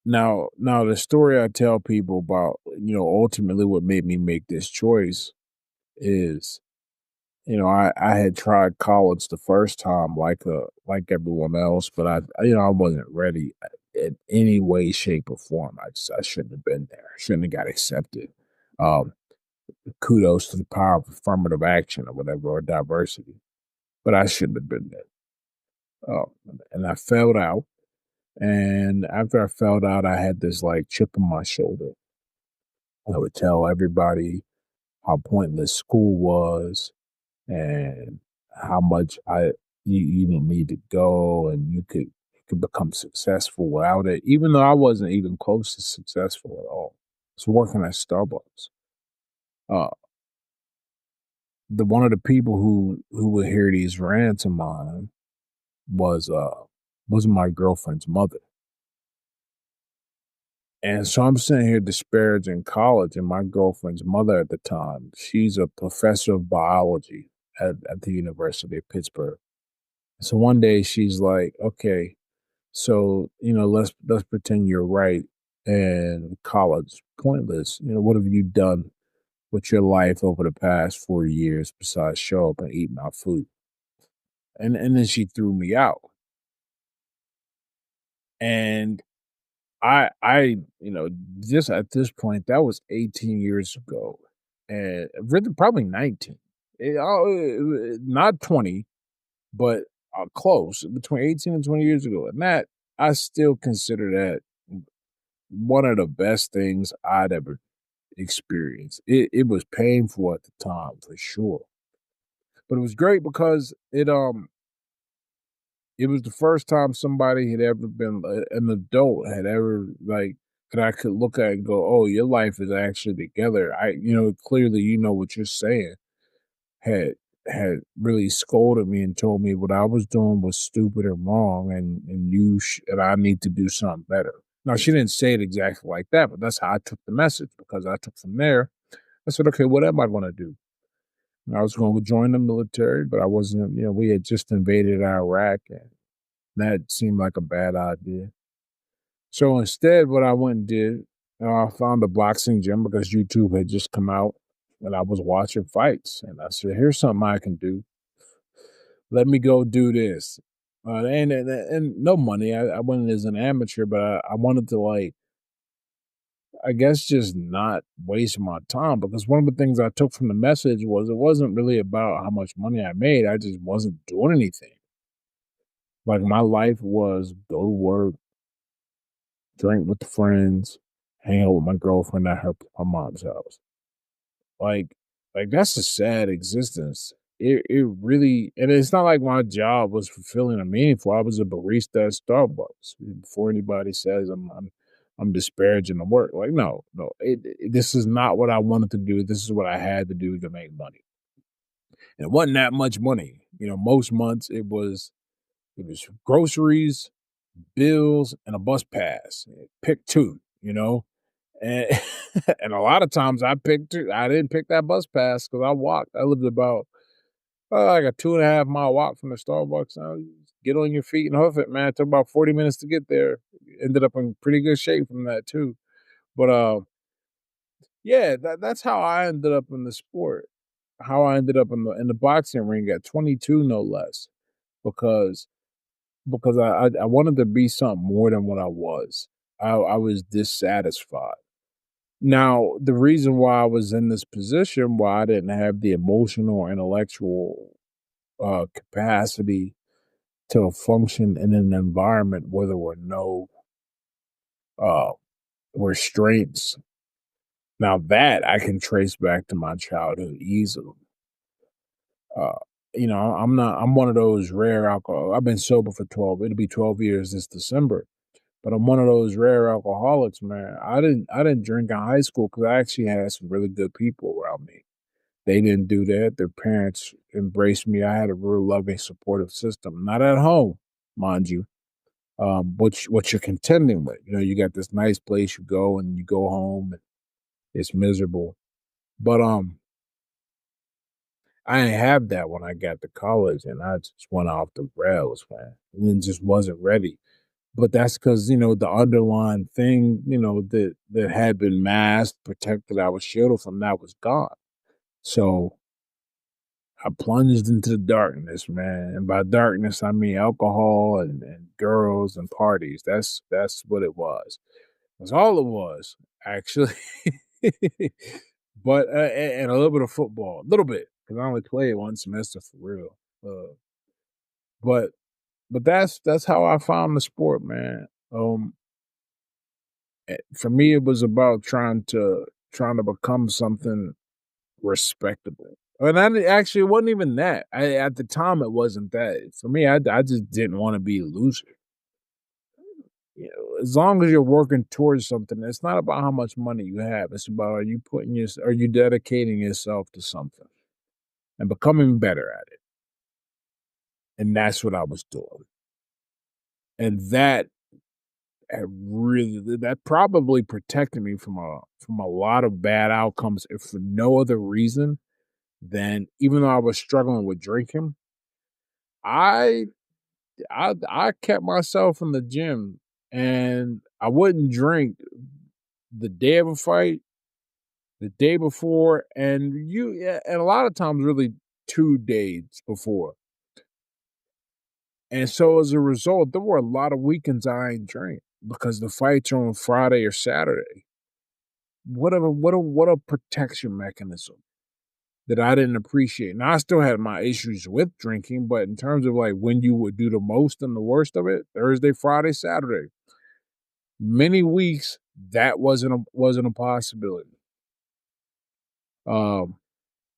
Now the story I tell people about, ultimately what made me make this choice is, I had tried college the first time like everyone else, but I wasn't ready in any way, shape, or form. I shouldn't have been there. Shouldn't have got accepted. Um, Kudos to the power of affirmative action or whatever, or diversity, but I shouldn't have been there. Oh, and I failed out. And after I failed out, I had this like chip on my shoulder. I would tell everybody how pointless school was and how much you didn't need to go and you could become successful without it, even though I wasn't even close to successful at all. I was working at Starbucks. Uh, the one of the people who would hear these rants of mine was my girlfriend's mother. And so I'm sitting here disparaging college, and my girlfriend's mother at the time, she's a professor of biology at the University of Pittsburgh. So one day she's like, okay, so let's pretend you're right and college pointless. What have you done with your life over the past 4 years besides show up and eat my food? And then she threw me out. And just at this point, that was 18 years ago, and really probably 19. Not 20, but close, between 18 and 20 years ago. And that, I still consider that one of the best things I'd ever experienced. It was painful at the time for sure, but it was great because it was the first time somebody had ever been an adult had ever like that I could look at and go, "Oh, your life is actually together." Clearly, what you're saying. Had had really scolded me and told me what I was doing was stupid and wrong, and I need to do something better. Now, she didn't say it exactly like that, but that's how I took the message because I took from there. I said, "Okay, what am I going to do?" And I was going to join the military, but I wasn't. We had just invaded Iraq, and that seemed like a bad idea. So instead, what I went and did, I found a boxing gym because YouTube had just come out and I was watching fights. And I said, here's something I can do. Let me go do this. And no money. I went in as an amateur, but I wanted to, like, I guess just not waste my time because one of the things I took from the message was it wasn't really about how much money I made. I just wasn't doing anything. Like my life was go to work, drink with the friends, hang out with my girlfriend at my mom's house. Like, that's a sad existence. It really, and it's not like my job was fulfilling or meaningful. I was a barista at Starbucks. Before anybody says I'm disparaging the work, like no, this is not what I wanted to do. This is what I had to do to make money. And it wasn't that much money. Most months it was groceries, bills, and a bus pass. Pick two. And and a lot of times I didn't pick that bus pass because I walked. I lived about like a 2.5 mile walk from the Starbucks. Get on your feet and hoof it, man. It took about 40 minutes to get there. Ended up in pretty good shape from that too. But yeah, that's how I ended up in the sport. How I ended up in the boxing ring at 22, no less, because I wanted to be something more than what I was. I was dissatisfied. Now, the reason why I was in this position, why I didn't have the emotional or intellectual capacity to function in an environment where there were no uh, restraints. Now that I can trace back to my childhood easily. Uh, I'm one of those rare alcohol. I've been sober for 12. It'll be 12 years this December. But I'm one of those rare alcoholics, man. I didn't drink in high school because I actually had some really good people around me. They didn't do that. Their parents embraced me. I had a real loving, supportive system. Not at home, mind you. What you're contending with. You got this nice place you go and you go home and it's miserable. But I didn't have that when I got to college and I just went off the rails, man. And just wasn't ready. But that's because the underlying thing, that had been masked, protected, I was shielded from, that was gone. So I plunged into the darkness, man. And by darkness, I mean alcohol and girls and parties. That's what it was. That's all it was, actually. But and a little bit of football, a little bit, because I only played one semester for real. Uh, but that's how I found the sport, man. For me, it was about trying to become something respectable. And actually, it wasn't even that. At the time, it wasn't that. For me, I just didn't want to be a loser. As long as you're working towards something, it's not about how much money you have. It's about are you dedicating yourself to something and becoming better at it. And that's what I was doing. And that probably protected me from a lot of bad outcomes, if for no other reason than even though I was struggling with drinking, I I kept myself in the gym and I wouldn't drink the day of a fight, the day before, and a lot of times really 2 days before. And so as a result, there were a lot of weekends I ain't drink because the fights are on Friday or Saturday. What a protection mechanism that I didn't appreciate. Now I still had my issues with drinking, but in terms of like when you would do the most and the worst of it, Thursday, Friday, Saturday. Many weeks that wasn't a possibility. Um,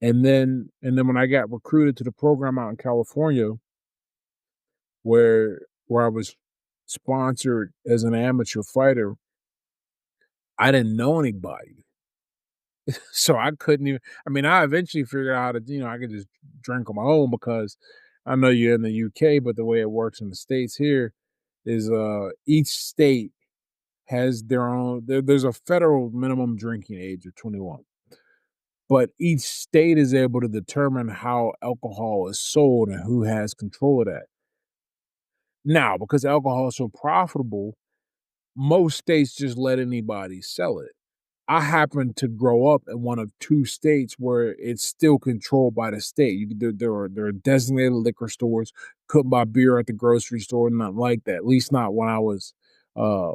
and then when I got recruited to the program out in California, where I was sponsored as an amateur fighter, I didn't know anybody. So I couldn't even I mean, I eventually figured out how to, I could just drink on my own because I know you're in the UK, but the way it works in the States here is each state has their own there's a federal minimum drinking age of 21. But each state is able to determine how alcohol is sold and who has control of that. Now, because alcohol is so profitable, most states just let anybody sell it. I happen to grow up in one of two states where it's still controlled by the state. There are designated liquor stores. Couldn't buy beer at the grocery store, not like that. At least uh,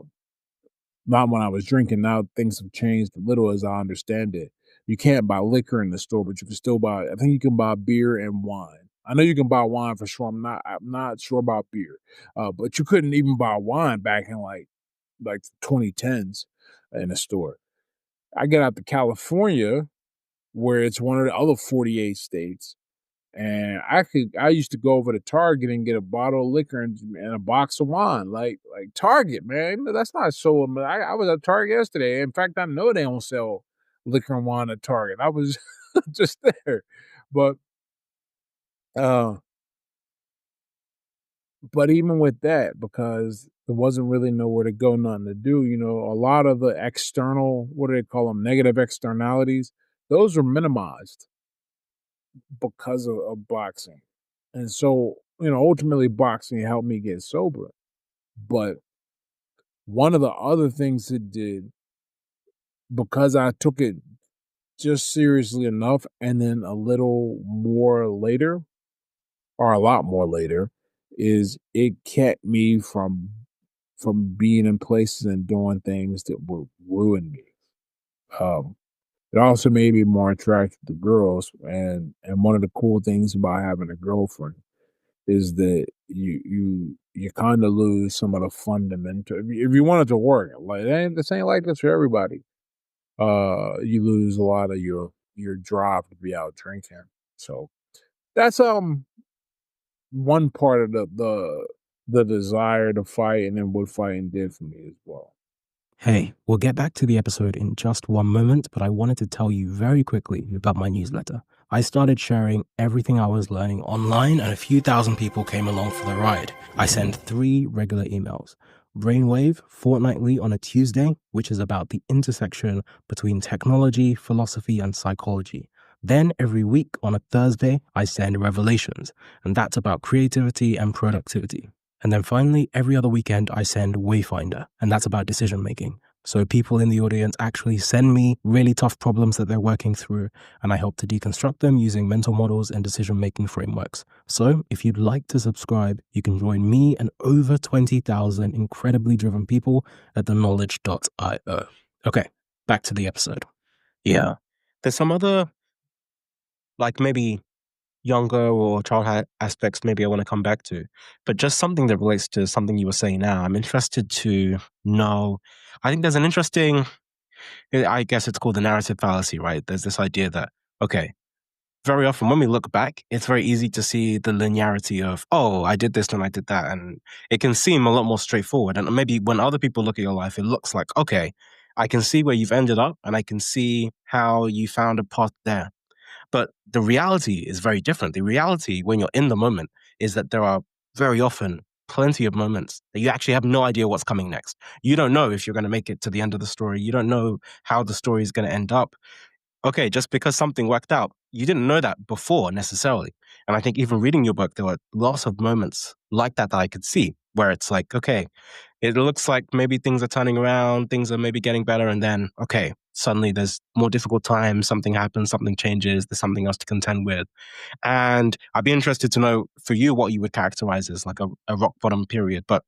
not when I was drinking. Now things have changed a little as I understand it. You can't buy liquor in the store, but you can still buy. I think you can buy beer and wine. I know you can buy wine for sure. I'm not sure about beer, but you couldn't even buy wine back in like 2010s in a store. I get out to California, where it's one of the other 48 states, and I used to go over to Target and get a bottle of liquor and a box of wine. Like Target, man. That's not so I was at Target yesterday. In fact, I know they don't sell liquor and wine at Target. I was just there. But uh but even with that, because there wasn't really nowhere to go, nothing to do, a lot of the external, what do they call them, negative externalities, those are minimized because of boxing. And so, ultimately boxing helped me get sober. But one of the other things it did, because I took it just seriously enough and then a little more later, or a lot more later, is it kept me from being in places and doing things that would ruin me. Um, it also made me more attracted to girls, and one of the cool things about having a girlfriend is that you kind of lose some of the fundamental. If you want it to work, like this ain't like this for everybody. You lose a lot of your drive to be out drinking. So that's one part of the desire to fight, and then what fighting did for me as well. Hey, we'll get back to the episode in just one moment, but I wanted to tell you very quickly about my newsletter. I started sharing everything I was learning online, and a few thousand people came along for the ride. I send 3 regular emails. Brainwave fortnightly on a Tuesday, which is about the intersection between technology, philosophy, and psychology. Then every week on a Thursday, I send Revelations, and that's about creativity and productivity. And then finally, every other weekend, I send Wayfinder, and that's about decision making. So people in the audience actually send me really tough problems that they're working through, and I help to deconstruct them using mental models and decision making frameworks. So if you'd like to subscribe, you can join me and over 20,000 incredibly driven people at theknowledge.io. Okay, back to the episode. Yeah. There's some other, like maybe younger or childhood aspects maybe I want to come back to, but just something that relates to something you were saying now. I'm interested to know. I think there's an interesting, I guess it's called the narrative fallacy, right? There's this idea that, okay, very often when we look back, it's very easy to see the linearity of, oh, I did this and I did that. And it can seem a lot more straightforward. And maybe when other people look at your life, it looks like, okay, I can see where you've ended up and I can see how you found a path there. But the reality is very different. The reality, when you're in the moment, is that there are very often plenty of moments that you actually have no idea what's coming next. You don't know if you're going to make it to the end of the story. You don't know how the story is going to end up. Okay, just because something worked out, you didn't know that before necessarily. And I think even reading your book, there were lots of moments like that I could see where it's like, okay, it looks like maybe things are turning around, things are maybe getting better, and then, okay, suddenly there's more difficult times, something happens, something changes, there's something else to contend with. And I'd be interested to know for you what you would characterize as like a rock bottom period. But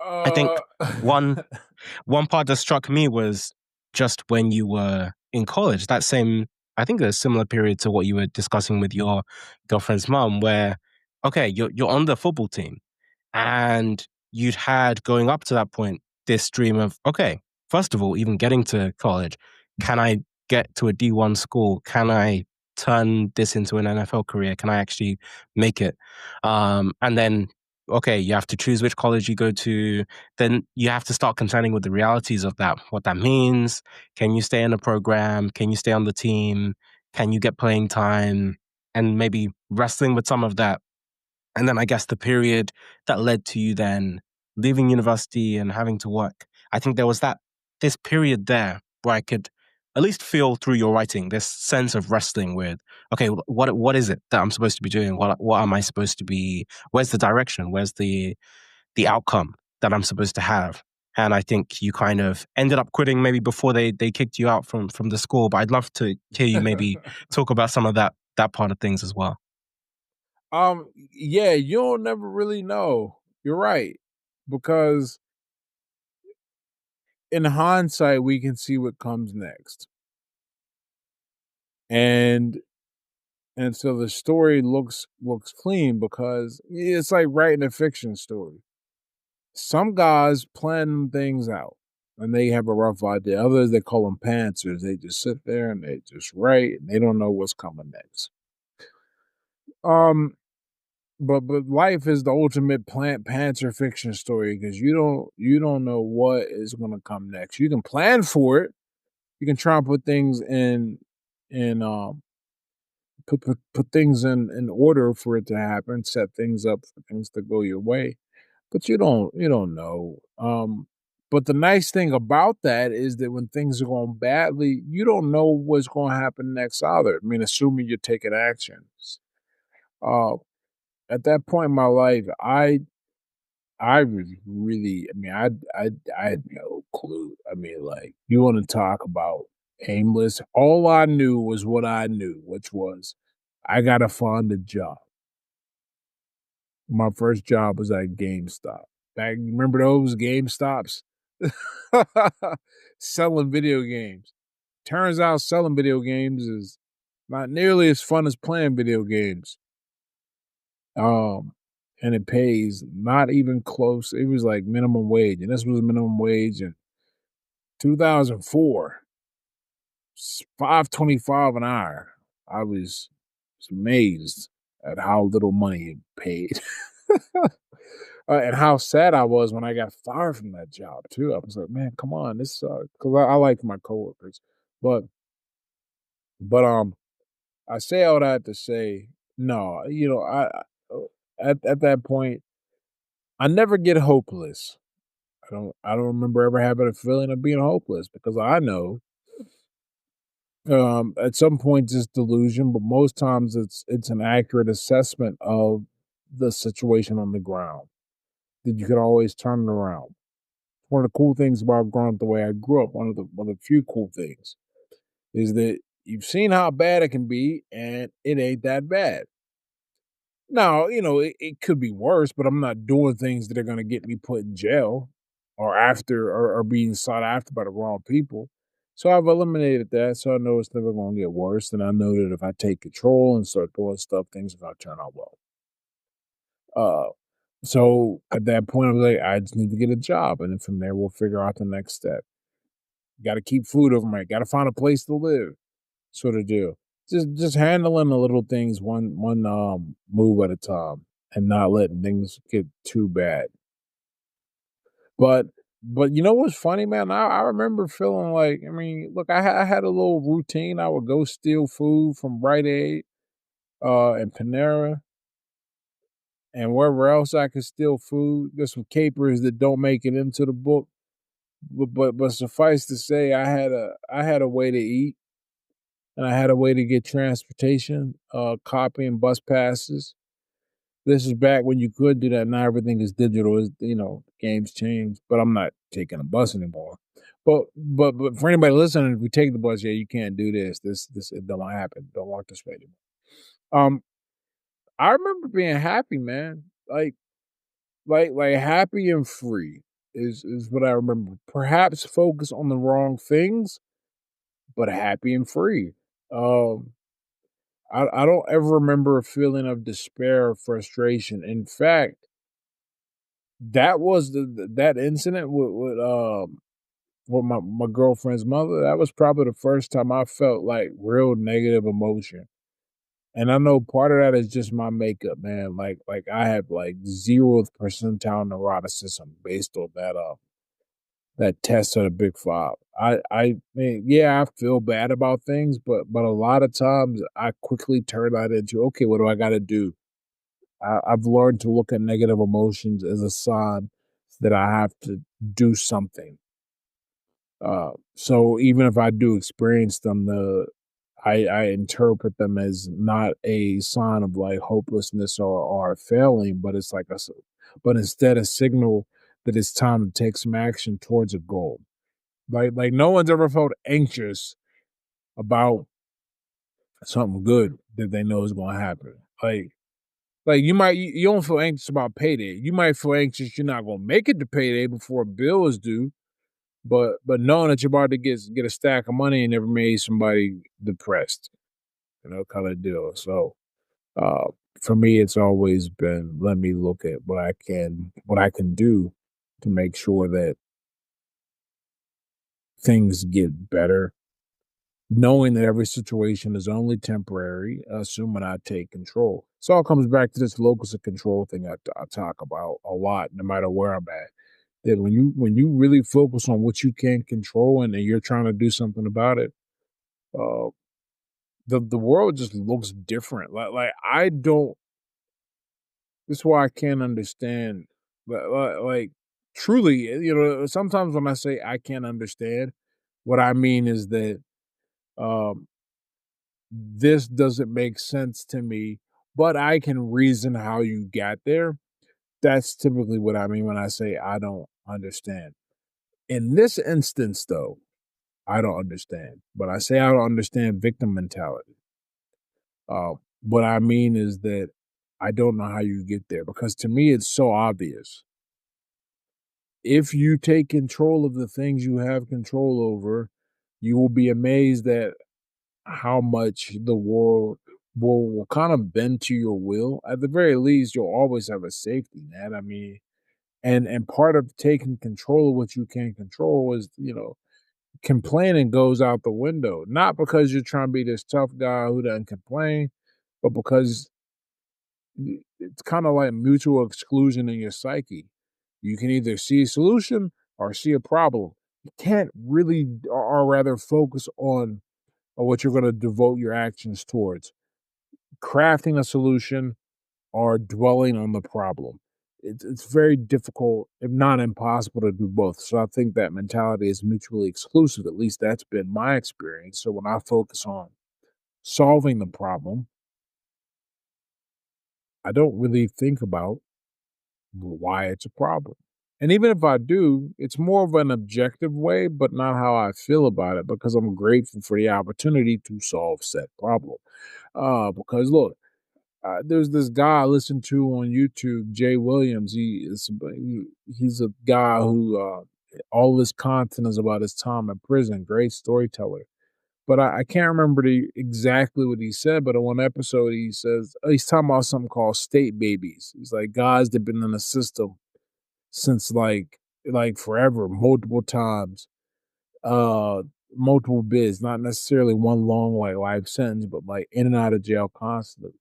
I think Uh, one one part that struck me was just when you were in college, that same, I think a similar period to what you were discussing with your girlfriend's mom, where, okay, you're on the football team and you'd had going up to that point this dream of, okay, first of all, even getting to college, can I get to a D1 school? Can I turn this into an NFL career? Can I actually make it? And then, okay, you have to choose which college you go to. Then you have to start contending with the realities of that, what that means. Can you stay in a program? Can you stay on the team? Can you get playing time? And maybe wrestling with some of that. And then I guess the period that led to you then leaving university and having to work. I think there was this period there where I could at least feel through your writing this sense of wrestling with, okay, what is it that I'm supposed to be doing? What am I supposed to be? Where's the direction? Where's the outcome that I'm supposed to have? And I think you kind of ended up quitting maybe before they kicked you out from the school. But I'd love to hear you maybe talk about some of that part of things as well. yeah, you'll never really know. You're right, because in hindsight, we can see what comes next, and so the story looks clean because it's like writing a fiction story. Some guys plan things out and they have a rough idea. Others, they call them pantsers. They just sit there and they just write and they don't know what's coming next. Um, but life is the ultimate pantser fiction story because you don't know what is going to come next. You can plan for it. You can try and put things in put things in order for it to happen, set things up for things to go your way. But you don't know. But the nice thing about that is that when things are going badly, you don't know what's going to happen next either. I mean, assuming you're taking actions. Uh, at that point in my life, I was really, I mean, I had no clue. I mean, like, you want to talk about aimless? All I knew was what I knew, which was I gotta find a job. My first job was at GameStop. Back, remember those GameStops? Selling video games. Turns out selling video games is not nearly as fun as playing video games. Um, and it pays not even close. It was like minimum wage, and this was minimum wage in 2004, 5.25 an hour. I was amazed at how little money it paid. And how sad I was when I got fired from that job too. I was like, man, come on, this sucks. Because I like my coworkers, but but I say all that to say, no, at that point, I never get hopeless. I don't remember ever having a feeling of being hopeless because I know at some points it's delusion, but most times it's an accurate assessment of the situation on the ground that you can always turn it around. One of the cool things about growing up the way I grew up, one of the few cool things is that you've seen how bad it can be and it ain't that bad. Now, it could be worse, but I'm not doing things that are gonna get me put in jail or being sought after by the wrong people. So I've eliminated that, so I know it's never gonna get worse, and I know that if I take control and start doing stuff, things are gonna turn out well. Uh, so at that point, I'm like, I just need to get a job, and then from there, we'll figure out the next step. Gotta keep food over my gotta find a place to live, sort of deal. Just handling the little things one move at a time and not letting things get too bad. But but you know what's funny, man? I remember feeling like, I mean, look, I had a little routine. I would go steal food from Rite Aid, and Panera, and wherever else I could steal food. There's some capers that don't make it into the book, but suffice to say, I had a way to eat, and I had a way to get transportation, copy and bus passes. This is back when you could do that. Now everything is digital. Games changed, but I'm not taking a bus anymore. But for anybody listening, if we take the bus, yeah, you can't do this. This it don't happen. Don't walk this way anymore. Um, I remember being happy, man. Like happy and free is what I remember. Perhaps focus on the wrong things, but happy and free. Um, I don't ever remember a feeling of despair or frustration. In fact, that was that incident with my girlfriend's mother. That was probably the first time I felt like real negative emotion. And I know part of that is just my makeup, man. Like I have like 0th percentile neuroticism based on that test of the Big Five. I mean, yeah, I feel bad about things, but a lot of times I quickly turn that into, okay, what do I got to do? I've learned to look at negative emotions as a sign that I have to do something. So even if I do experience them, I interpret them as not a sign of like hopelessness or failing, but it's like but instead a signal that it's time to take some action towards a goal. Like no one's ever felt anxious about something good that they know is going to happen. Like you don't feel anxious about payday. You might feel anxious you're not gonna make it to payday before a bill is due, but knowing that you're about to get a stack of money and never made somebody depressed, kind of deal. So uh for me it's always been, let me look at what I can do to make sure that things get better, knowing that every situation is only temporary, assuming I take control. So it all comes back to this locus of control thing I talk about a lot, no matter where I'm at. That when you really focus on what you can control and then you're trying to do something about it, uh, the world just looks different. Like I don't. This is why I can't understand. Like truly, sometimes when I say I can't understand, what I mean is that um this doesn't make sense to me, but I can reason how you got there. That's typically what I mean when I say I don't understand. In this instance, though, I don't understand. But I say I don't understand victim mentality. Uh, what I mean is that I don't know how you get there because to me it's so obvious. If you take control of the things you have control over, you will be amazed at how much the world will kind of bend to your will. At the very least, you'll always have a safety net. I mean, and part of taking control of what you can control is, complaining goes out the window. Not because you're trying to be this tough guy who doesn't complain, but because it's kind of like mutual exclusion in your psyche. You can either see a solution or see a problem. You can't really, or rather, focus on what you're going to devote your actions towards. Crafting a solution or dwelling on the problem. It's very difficult, if not impossible, to do both. So I think that mentality is mutually exclusive. At least that's been my experience. So when I focus on solving the problem, I don't really think about why it's a problem. And even if I do, it's more of an objective way, but not how I feel about it because I'm grateful for the opportunity to solve said problem. Because look, there's this guy I listen to on YouTube, Jay Williams. He's a guy who all his content is about his time in prison. Great storyteller. But I can't remember exactly what he said. But in one episode, he says he's talking about something called state babies. He's like guys that have been in the system since like forever, multiple times, uh, multiple bids, not necessarily one long like life sentence, but like in and out of jail constantly.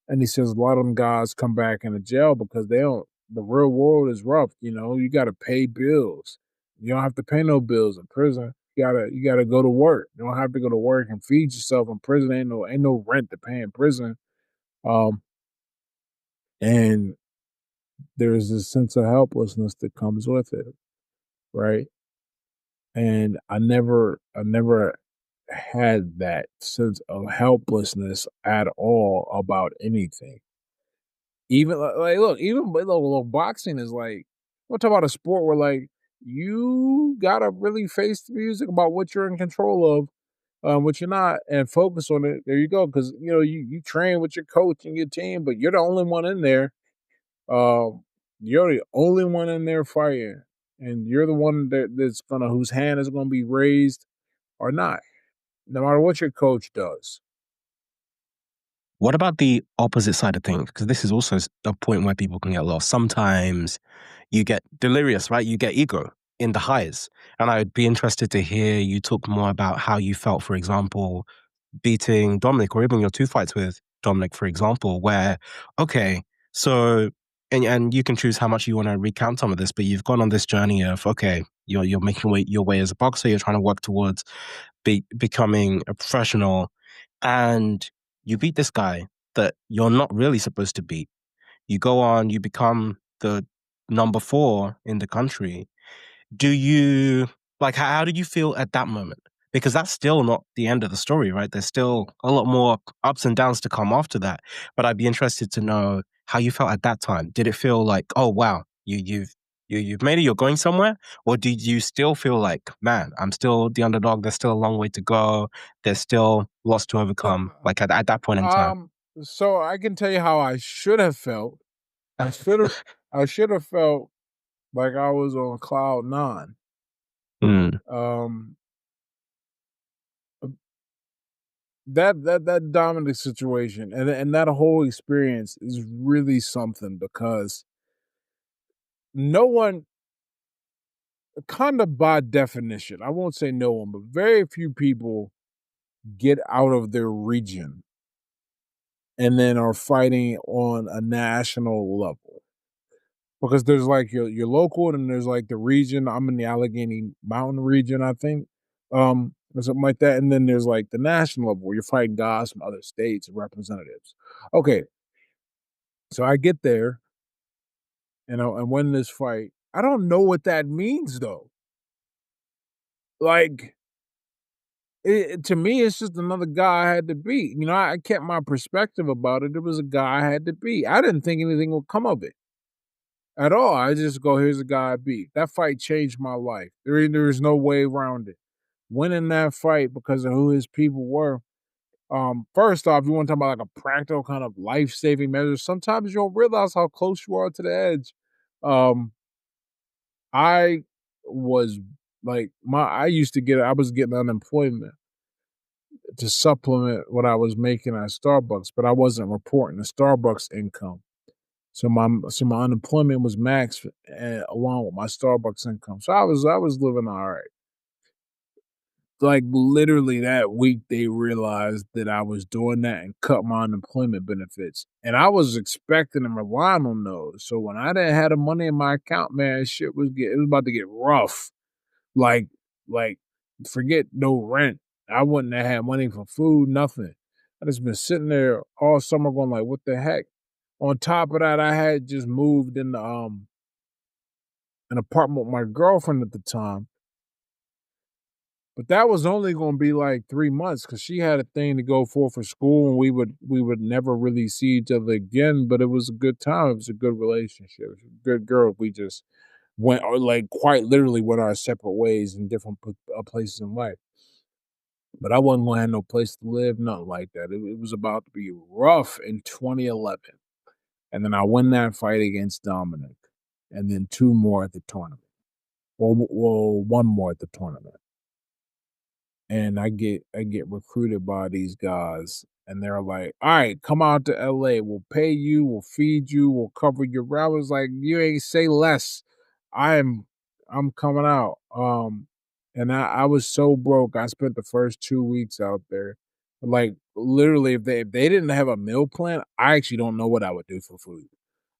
And he says a lot of them guys come back into jail because they don't. The real world is rough. You got to pay bills. You don't have to pay no bills in prison. You gotta go to work. You don't have to go to work and feed yourself in prison. Ain't no rent to pay in prison. Um, and there's this sense of helplessness that comes with it, right? And I never had that sense of helplessness at all about anything. Even like, look, even look, boxing is like, we'll talk about a sport where like you gotta really face the music about what you're in control of, what you're not, and focus on it. There you go, because you train with your coach and your team, but you're the only one in there. Um, you're the only one in there fighting, and you're the one that's gonna whose hand is gonna be raised or not, no matter what your coach does. What about the opposite side of things? Because this is also a point where people can get lost. Sometimes you get delirious, right? You get ego in the highs. And I'd be interested to hear you talk more about how you felt, for example, beating Dominic or even your two fights with Dominic, for example, where, okay, so, and you can choose how much you want to recount some of this, but you've gone on this journey of, okay, you're making your way as a boxer, you're trying to work towards becoming a professional, and you beat this guy that you're not really supposed to beat. You go on, you become the number 4 in the country. Do you like how did you feel at that moment? Because that's still not the end of the story, right? There's still a lot more ups and downs to come after that. But I'd be interested to know how you felt at that time. Did it feel like, oh wow, you've made it, you're going somewhere? Or did you still feel like, man, I'm still the underdog, there's still a long way to go, there's still lots to Uh, overcome, like at that point in time? um, so I can tell you how I should have felt. I should have I should have felt like I was on cloud 9. Mm. Um, that Dominic situation and that whole experience is really something because no one, kind of by definition, I won't say no one, but very few people get out of their region and then are fighting on a national level. Because there's like your local and there's like the region. I'm in the Allegheny Mountain region, I think. Or something like that. And then there's like the national level where you're fighting guys from other states and representatives. Okay, so I get there and win this fight. I don't know what that means though. Like to me, it's just another guy I had to beat. I kept my perspective about it. It was a guy I had to beat. I didn't think anything would come of it at all. I just go, here's a guy I beat. That fight changed my life. There's no way around it. Winning that fight because of who his people were. First off, you want to talk about like a practical kind of life saving measure. Sometimes you don't realize how close you are to the edge. Um, I was like I was getting unemployment to supplement what I was making at Starbucks, but I wasn't reporting the Starbucks income. So my unemployment was maxed along with my Starbucks income. So I was living all right. Like literally that week, they realized that I was doing that and cut my unemployment benefits, and I was expecting and relying on those. So when I didn't have the money in my account, man, shit it was about to get rough. Like like forget no rent. I wouldn't have had money for food, nothing. I just been sitting there all summer going like, what the heck? On top of that, I had just moved in an apartment with my girlfriend at the time, but that was only gonna be like 3 months because she had a thing to go for school, and we would never really see each other again, but it was a good time. It was a good relationship. It was a good girl. We just went or like quite literally went our separate ways in different places in life. But I wasn't gonna have no place to live, nothing like that. It was about to be rough in 2011, and then I win that fight against Dominic, and then 2 more at the tournament. Well, 1 more at the tournament. And I get recruited by these guys, and they're like, "All right, come out to LA. We'll pay you, we'll feed you, we'll cover your rent." I was like, "You ain't say less. I'm I'm coming out." And I was so broke. I spent the first 2 weeks out there. Like literally, if they didn't have a meal plan, I actually don't know what I would do for food.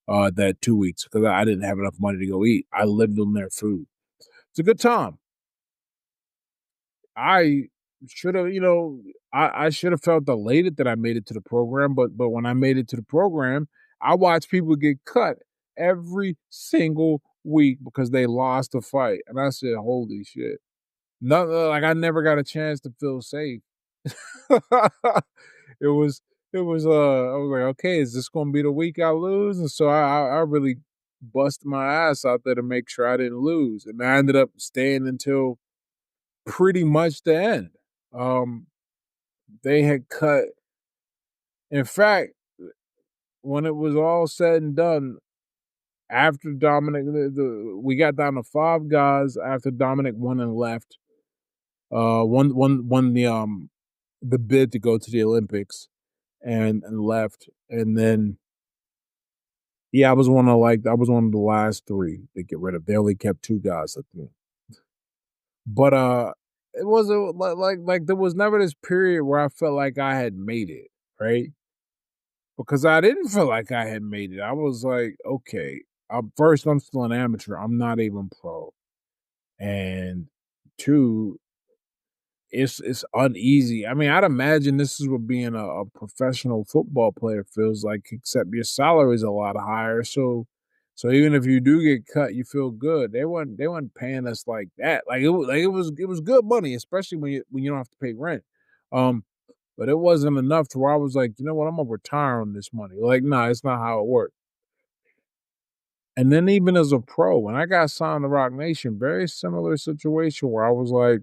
That 2 weeks because I didn't have enough money to go eat. I lived on their food. It's a good time. I should have, I should have felt elated that I made it to the program, but when I made it to the program, I watched people get cut every single week because they lost a fight, and I said, "Holy shit!" Nothing like I never got a chance to feel safe. it was, it was. I was like, okay, is this going to be the week I lose? And so I really busted my ass out there to make sure I didn't lose, and I ended up staying until pretty much the end. Um, they had cut. In fact, when it was all said and done, after Dominic, we got down to 5 guys after Dominic won and left. Won the bid to go to the Olympics and left, and then yeah, I was one of the last 3 to get rid of. They only kept 2 guys at the end. But it wasn't like there was never this period where I felt like I had made it, right? Because I didn't feel like I had made it. I was like, okay, first, I'm still an amateur. I'm not even pro. And 2, it's uneasy. I mean, I'd imagine this is what being a professional football player feels like, except your salary is a lot higher. So even if you do get cut, you feel good. They weren't paying us like that. Like it was good money, especially when you don't have to pay rent. Um, but it wasn't enough to where I was like, you know what, I'm gonna retire on this money. Like, nah, it's not how it works. And then even as a pro, when I got signed to Rock Nation, very similar situation where I was like,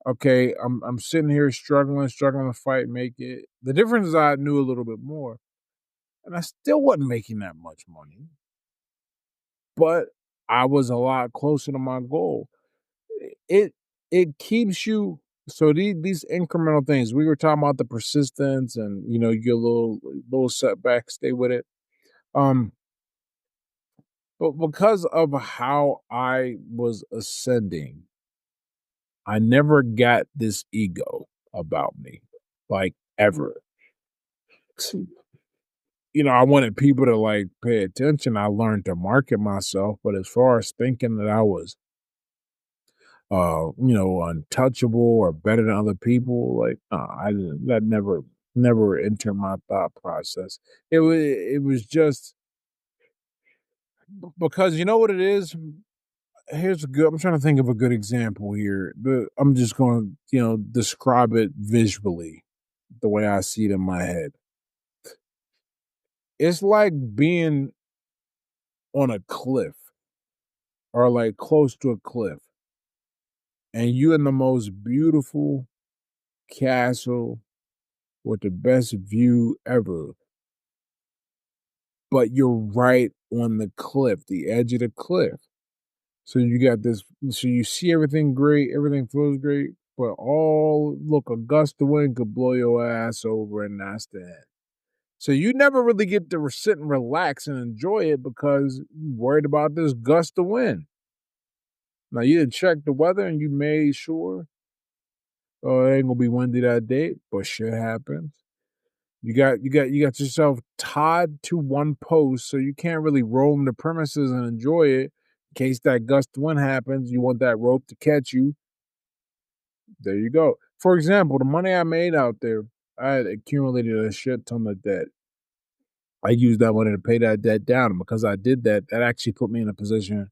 okay, I'm sitting here struggling to fight, make it. The difference is I knew a little bit more, and I still wasn't making that much money, but I was a lot closer to my goal. It it keeps you so these incremental things. We were talking about the persistence and your little setbacks, stay with it. Um, but because of how I was ascending, I never got this ego about me, like ever. I wanted people to like pay attention. I learned to market myself, but as far as thinking that I was, untouchable or better than other people, like I didn't. That never entered my thought process. It was just because you know what it is. Here's a good. I'm trying to think of a good example here. I'm just going to describe it visually, the way I see it in my head. It's like being on a cliff or like close to a cliff, and you in the most beautiful castle with the best view ever, but you're right on the cliff, the edge of the cliff. So you got this, so you see everything great, everything feels great, but all look, a gust of wind could blow your ass over, and that's that. So you never really get to sit and relax and enjoy it because you're worried about this gust of wind. Now you did check the weather and you made sure, oh, it ain't gonna be windy that day, but shit happens. You got yourself tied to one post, so you can't really roam the premises and enjoy it. In case that gust of wind happens, you want that rope to catch you. There you go. For example, the money I made out there, I had accumulated a shit ton of debt. I used that money to pay that debt down. And because I did that, that actually put me in a position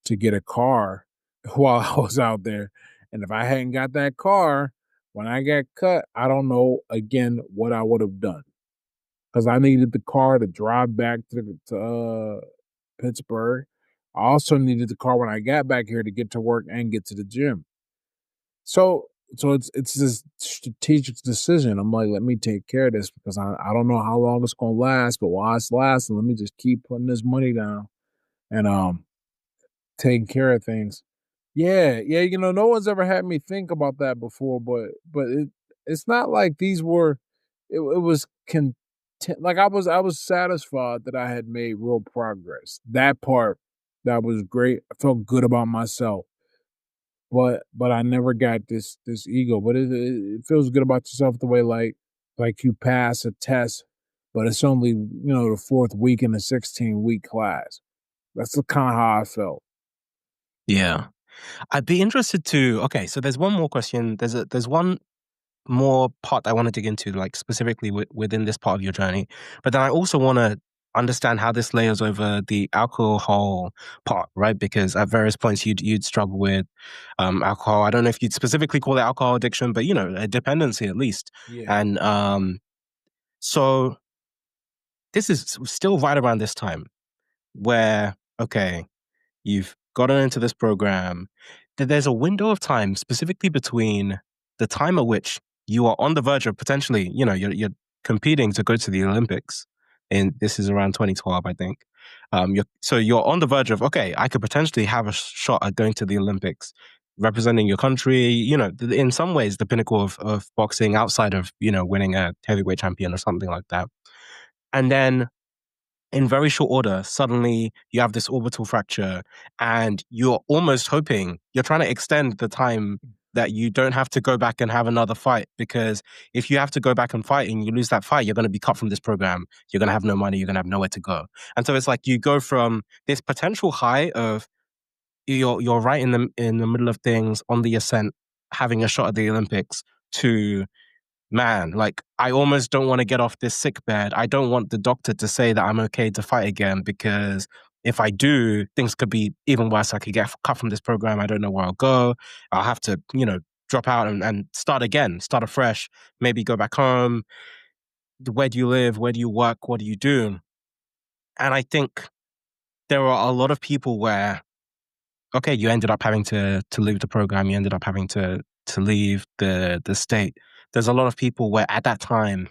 to get a car while I was out there. And if I hadn't got that car, when I got cut, I don't know again what I would have done because I needed the car to drive back to Pittsburgh. I also needed the car when I got back here to get to work and get to the gym. So it's this strategic decision. I'm like, let me take care of this because I don't know how long it's gonna last, but while it's lasting, let me just keep putting this money down and taking care of things. Yeah, yeah, no one's ever had me think about that before, but it's not like these were it was content like I was satisfied that I had made real progress. That part that was great. I felt good about myself. But I never got this ego. But it feels good about yourself the way like you pass a test, but it's only the fourth week in a 16-week class. That's the kind of how I felt. Yeah. I'd be interested to okay, so there's one more question. There's one more part I want to dig into, like specifically within this part of your journey. But then I also want to understand how this layers over the alcohol part, right? Because at various points you'd struggle with alcohol. I don't know if you'd specifically call it alcohol addiction, but a dependency at least. Yeah. And so this is still right around this time where okay, you've gotten into this program, that there's a window of time specifically between the time at which you are on the verge of potentially, you're competing to go to the Olympics. And this is around 2012, I think. So you're on the verge of, okay, I could potentially have a shot at going to the Olympics, representing your country, in some ways, the pinnacle of boxing outside of, winning a heavyweight champion or something like that. And then in very short order, suddenly you have this orbital fracture and you're almost hoping you're trying to extend the time that you don't have to go back and have another fight. Because if you have to go back and fight and you lose that fight, you're going to be cut from this program. You're going to have no money. You're going to have nowhere to go. And so it's like you go from this potential high of you're right in the middle of things on the ascent, having a shot at the Olympics to man, like I almost don't want to get off this sick bed. I don't want the doctor to say that I'm okay to fight again because if I do, things could be even worse. I could get cut from this program. I don't know where I'll go. I'll have to, drop out and start again, start afresh, maybe go back home. Where do you live? Where do you work? What do you do? And I think there are a lot of people where, okay, you ended up having to leave the program. You ended up having to leave the state. There's a lot of people where at that time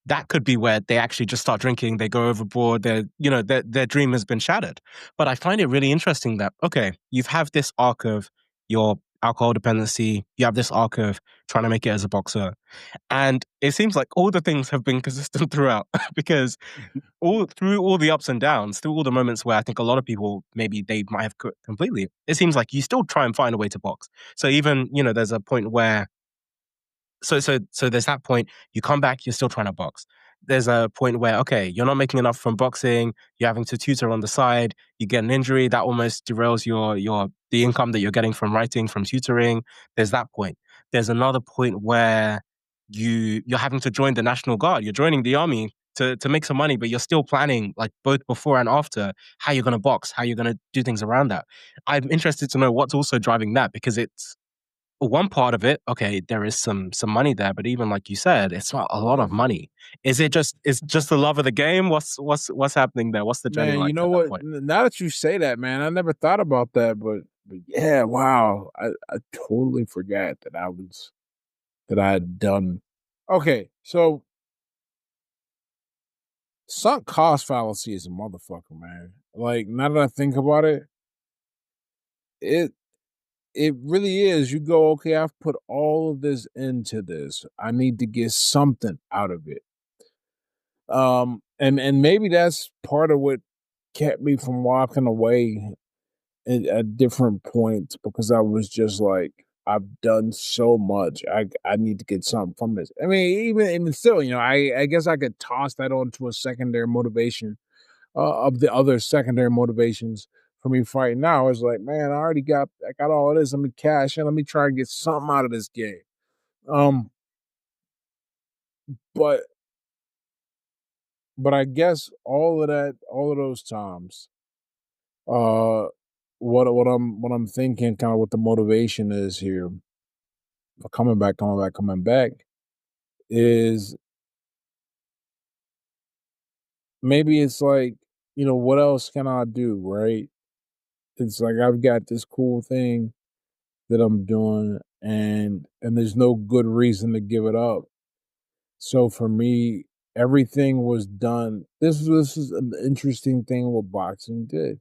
that could be where they actually just start drinking, they go overboard, their dream has been shattered. But I find it really interesting that, okay, you have this arc of your alcohol dependency, you have this arc of trying to make it as a boxer. And it seems like all the things have been consistent throughout because all through all the ups and downs, through all the moments where I think a lot of people maybe they might have quit completely, it seems like you still try and find a way to box. So even, there's a point where so there's that point. You come back, you're still trying to box. There's a point where, okay, you're not making enough from boxing, you're having to tutor on the side, you get an injury, that almost derails your the income that you're getting from writing, from tutoring. There's that point. There's another point where you're having to join the National Guard, you're joining the army to make some money, but you're still planning, like both before and after, how you're gonna box, how you're gonna do things around that. I'm interested to know what's also driving that because it's one part of it, okay, there is some money there, but even like you said, it's not a lot of money. Is just the love of the game? What's happening there? What's the journey Man, you like know at that what? point? Now that you say that, man, I never thought about that, but yeah, wow. I totally forgot that I had done. Okay, so sunk cost fallacy is a motherfucker, man. Like now that I think about it, it it really is. You go, okay, I've put all of this into this. I need to get something out of it. And maybe that's part of what kept me from walking away at different points because I was just like, I've done so much. I need to get something from this. I mean, even still, I guess I could toss that onto a secondary motivation of the other secondary motivations for me fighting now. Is like, man, I got all of this. Let me cash in. Let me try and get something out of this game. Um, but I guess all of those times, uh, what I'm thinking, kind of what the motivation is here for coming back is maybe it's like, what else can I do, right? It's like I've got this cool thing that I'm doing and there's no good reason to give it up. So for me, everything was done. This is an interesting thing what boxing did.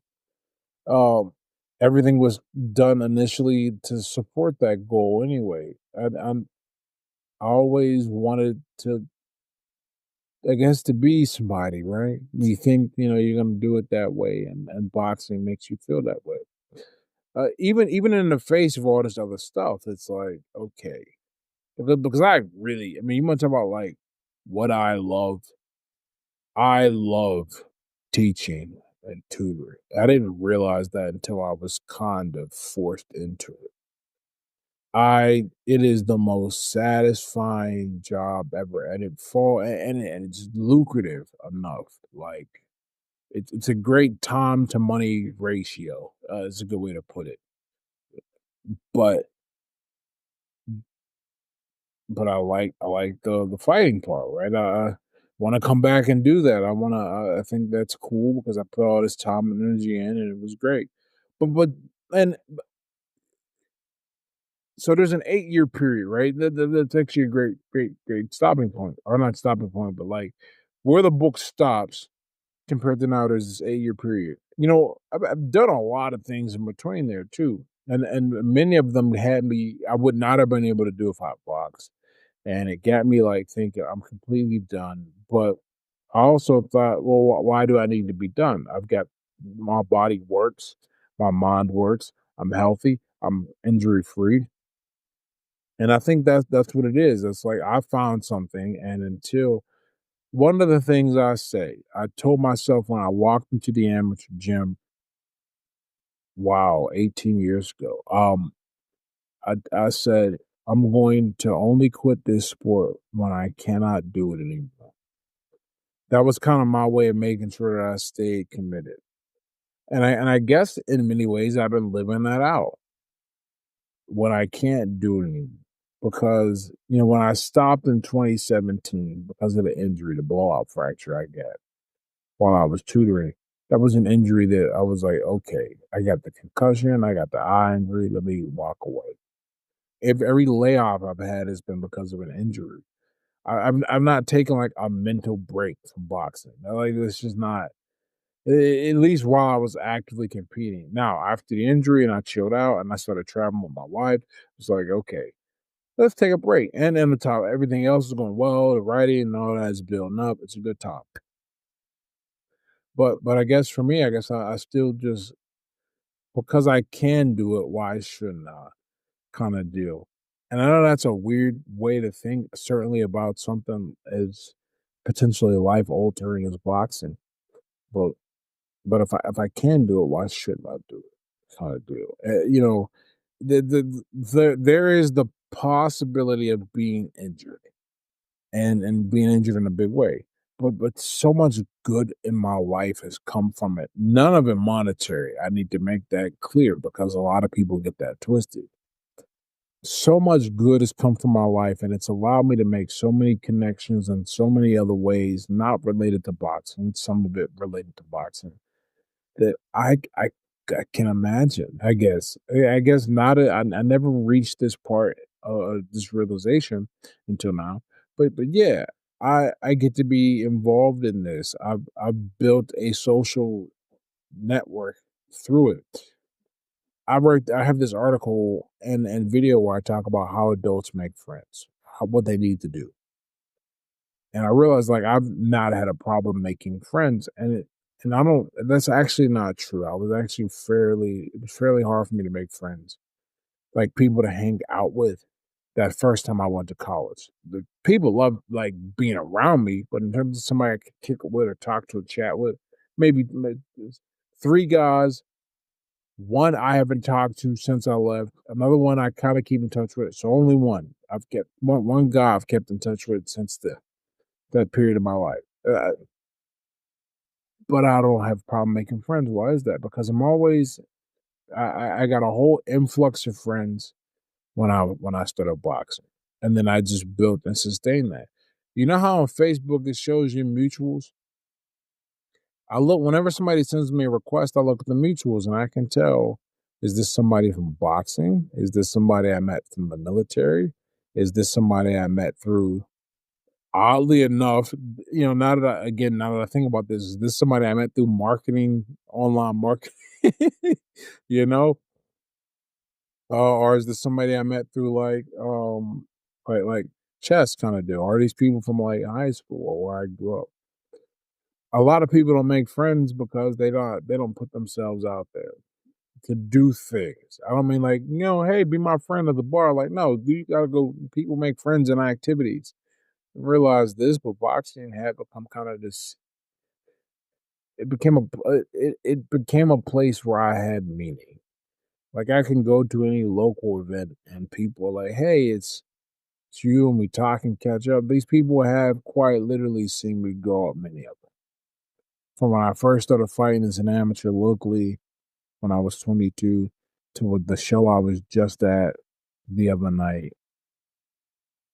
Um Everything was done initially to support that goal anyway. I always wanted to, I guess, to be somebody, right? You think, you're gonna do it that way, and boxing makes you feel that way. Even in the face of all this other stuff, it's like, okay, because I mean, you want to talk about like what I love. I love teaching and tutoring. I didn't realize that until I was kind of forced into it. It is the most satisfying job ever, and and it's lucrative enough. Like it's a great time to money ratio. It's a good way to put it. But I like the fighting part, right? I want to come back and do that. I think that's cool because I put all this time and energy in, and it was great. But and so there's an 8-year period, right? That's actually a great stopping point, or not stopping point, but like where the book stops compared to now. There's this 8-year period. I've done a lot of things in between there too, and many of them had me. I would not have been able to do if I boxed, and it got me like thinking I'm completely done. But I also thought, well, why do I need to be done? I've got my body works, my mind works, I'm healthy, I'm injury free, and I think that's what it is. It's like I found something, and until one of the things I told myself when I walked into the amateur gym, wow, 18 years ago. I said I'm going to only quit this sport when I cannot do it anymore. That was kind of my way of making sure that I stayed committed. And I guess in many ways I've been living that out when I can't do it anymore. Because, when I stopped in 2017 because of the injury, the blowout fracture I got while I was tutoring, that was an injury that I was like, okay, I got the concussion, I got the eye injury, let me walk away. If every layoff I've had has been because of an injury. I'm not taking like a mental break from boxing. Like it's just not. At least while I was actively competing. Now after the injury and I chilled out and I started traveling with my wife, it's like okay, let's take a break. And then the top, everything else is going well. The writing and all that is building up. It's a good time. But I guess for me, I guess I still just because I can do it. Why shouldn't I? Kind of deal. And I know that's a weird way to think, certainly about something as potentially life altering as boxing. But if I can do it, why shouldn't I do it? Kind of deal. There is the possibility of being injured and being injured in a big way. But so much good in my life has come from it. None of it monetary. I need to make that clear because a lot of people get that twisted. So much good has come from my life, and it's allowed me to make so many connections in so many other ways, not related to boxing, some of it related to boxing, that I can imagine. I guess not. I never reached this part, this realization until now. But yeah, I get to be involved in this. I've built a social network through it. I have this article and video where I talk about how adults make friends, what they need to do. And I realized like I've not had a problem making friends, and I don't. That's actually not true. I was actually fairly. It was fairly hard for me to make friends, like people to hang out with. That first time I went to college, the people love like being around me, but in terms of somebody I could kick it with or talk to or chat with, maybe three guys. One I haven't talked to since I left. Another one I kind of keep in touch with. So only one I've kept one guy I've kept in touch with since that period of my life. But I don't have a problem making friends. Why is that? Because I'm always I got a whole influx of friends when I started boxing, and then I just built and sustained that. You know how on Facebook it shows you mutuals. I look whenever somebody sends me a request. I look at the mutuals, and I can tell: is this somebody from boxing? Is this somebody I met from the military? Is this somebody I met through oddly enough, now that I think about this, is this somebody I met through marketing, online marketing, you know? Or is this somebody I met through like chess kind of deal? Are these people from like high school or where I grew up? A lot of people don't make friends because they don't put themselves out there to do things. I don't mean like, hey, be my friend at the bar. Like, no, you gotta go people make friends in activities. Realize this, but boxing had become kind of this. It became a place where I had meaning. Like I can go to any local event and people are like, "Hey, it's you," and we talk and catch up. These people have quite literally seen me grow up. Many of them from when I first started fighting as an amateur locally when I was 22 to the show I was just at the other night.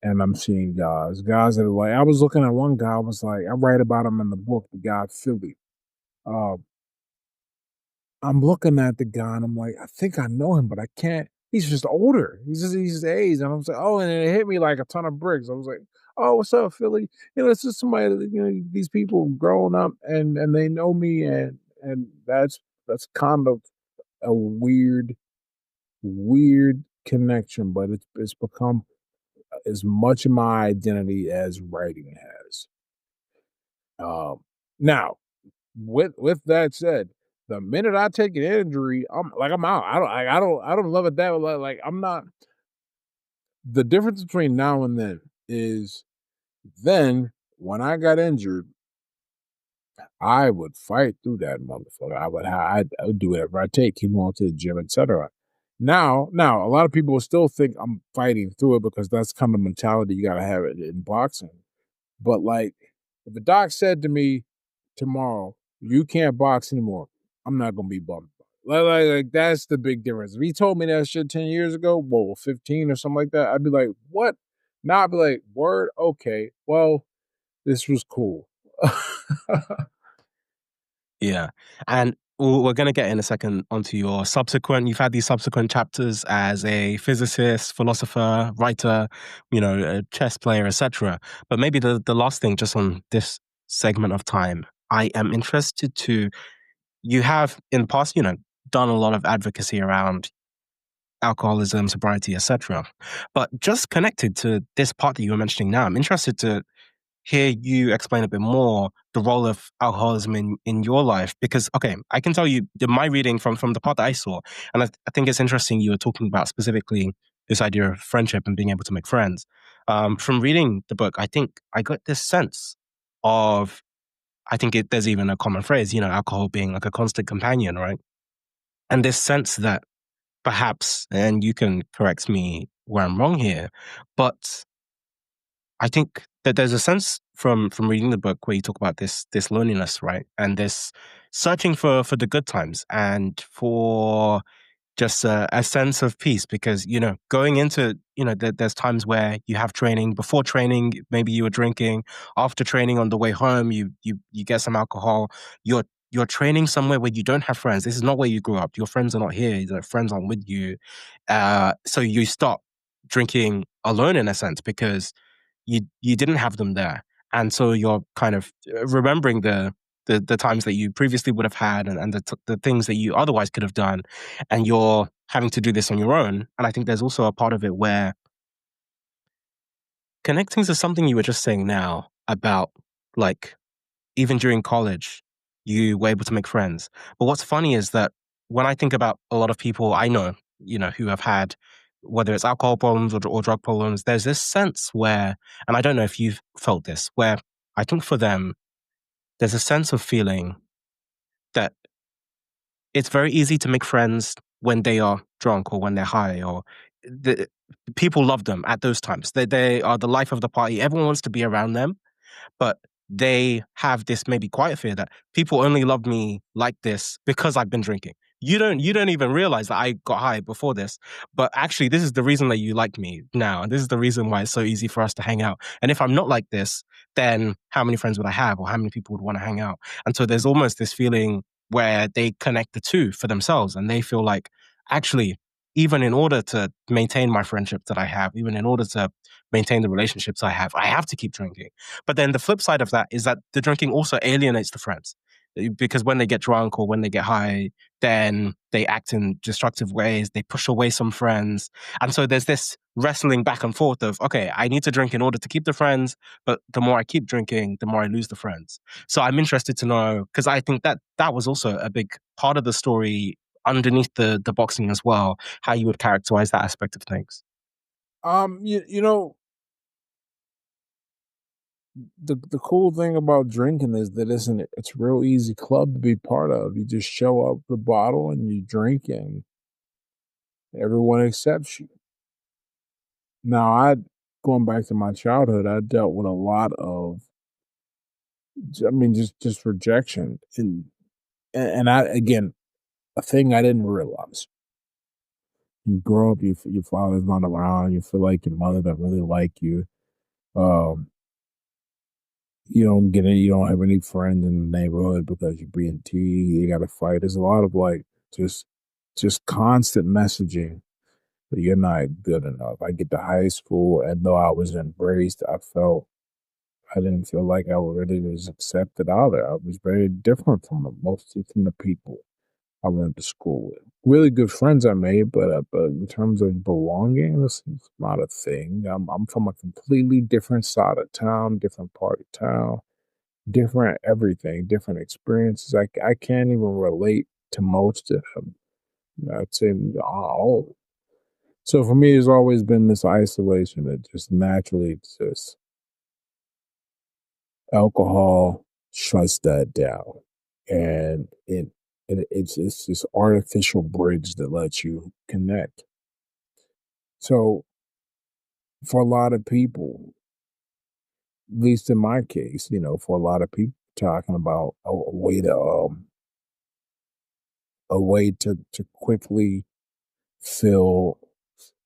And I'm seeing guys that are like, I was looking at one guy, I was like, I write about him in the book, the guy Philly. Uh, I'm looking at the guy and I'm like, I think I know him, but I can't. He's just older. He's age. And I was like, oh, and it hit me like a ton of bricks. I was like, oh, what's up, Philly? It's just somebody that, these people growing up and they know me and that's kind of a weird connection, but it's become as much of my identity as writing has. Now, with that said, the minute I take an injury, I'm out. I don't love it that way. Like I'm not. The difference between now and then is then when I got injured, I would fight through that motherfucker. I would do whatever I take, keep going to the gym, etc. Now, a lot of people will still think I'm fighting through it because that's kind of mentality you got to have it in boxing. But like, if the doc said to me tomorrow, "You can't box anymore," I'm not gonna be bummed. Like that's the big difference. If he told me that shit 10 years ago, 15 or something like that, I'd be like, "What?" Now I'd be like, "Word, okay. Well, this was cool." Yeah. And we're going to get in a second onto your subsequent, you've had these subsequent chapters as a physicist, philosopher, writer, a chess player, etc. But maybe the last thing just on this segment of time, I am interested to, you have in the past, done a lot of advocacy around alcoholism, sobriety, etc. But just connected to this part that you were mentioning now, I'm interested to hear you explain a bit more the role of alcoholism in your life. Because, okay, I can tell you my reading from the part that I saw, and I think it's interesting you were talking about specifically this idea of friendship and being able to make friends. From reading the book, I think I got this sense of, there's even a common phrase, alcohol being like a constant companion, right? And this sense that perhaps, and you can correct me where I'm wrong here, but I think that there's a sense from reading the book where you talk about this loneliness, right? And this searching for the good times and for just a sense of peace because, going into, there's times where you have training, before training, maybe you were drinking, after training on the way home, you get some alcohol, you're training somewhere where you don't have friends. This is not where you grew up. Your friends are not here. Your friends aren't with you. So you stop drinking alone in a sense because you didn't have them there. And so you're kind of remembering the times that you previously would have had and the things that you otherwise could have done. And you're having to do this on your own. And I think there's also a part of it where connecting to something you were just saying now about, like, even during college, you were able to make friends. But what's funny is that when I think about a lot of people I know, who have had, whether it's alcohol problems or drug problems, there's this sense where, and I don't know if you've felt this, where I think for them, there's a sense of feeling that it's very easy to make friends when they are drunk or when they're high, or the, people love them at those times. They are the life of the party. Everyone wants to be around them, but they have this maybe quiet fear that people only love me like this because I've been drinking. You don't even realize that I got high before this, but actually this is the reason that you like me now, and this is the reason why it's so easy for us to hang out. And if I'm not like this, then how many friends would I have, or how many people would want to hang out? And so there's almost this feeling where they connect the two for themselves, and they feel like, actually, even in order to maintain my friendships that I have, even in order to maintain the relationships I have to keep drinking. But then the flip side of that is that the drinking also alienates the friends, because when they get drunk or when they get high, then they act in destructive ways. They push away some friends. And so there's this wrestling back and forth of, okay, I need to drink in order to keep the friends, but the more I keep drinking, the more I lose the friends. So I'm interested to know, because I think that that was also a big part of the story underneath the boxing as well, how you would characterize that aspect of things. You know, the cool thing about drinking is that it's a real easy club to be part of. You just show up with a bottle and you drink, and everyone accepts you. Now, going back to my childhood, I dealt with a lot of, I mean, just rejection, and I again, a thing I didn't realize. You grow up, your father's not around, you feel like your mother doesn't really like you. Um, you don't have any friends in the neighborhood because you're being teased. You got to fight. There's a lot of like just just constant messaging that you're not good enough. I get to high school, and though I was embraced, I didn't feel like I really was accepted either. I was very different from from the people I went to school with. Really good friends I made, but in terms of belonging, this is not a thing. I'm from a completely different side of town, different part of town, different everything, different experiences. I can't even relate to most of them. I'd say all. So for me, it's always been this isolation that just naturally exists. Alcohol shuts that down, and it's this artificial bridge that lets you connect. So for a lot of people, at least in my case, for a lot of people, talking about a way to quickly feel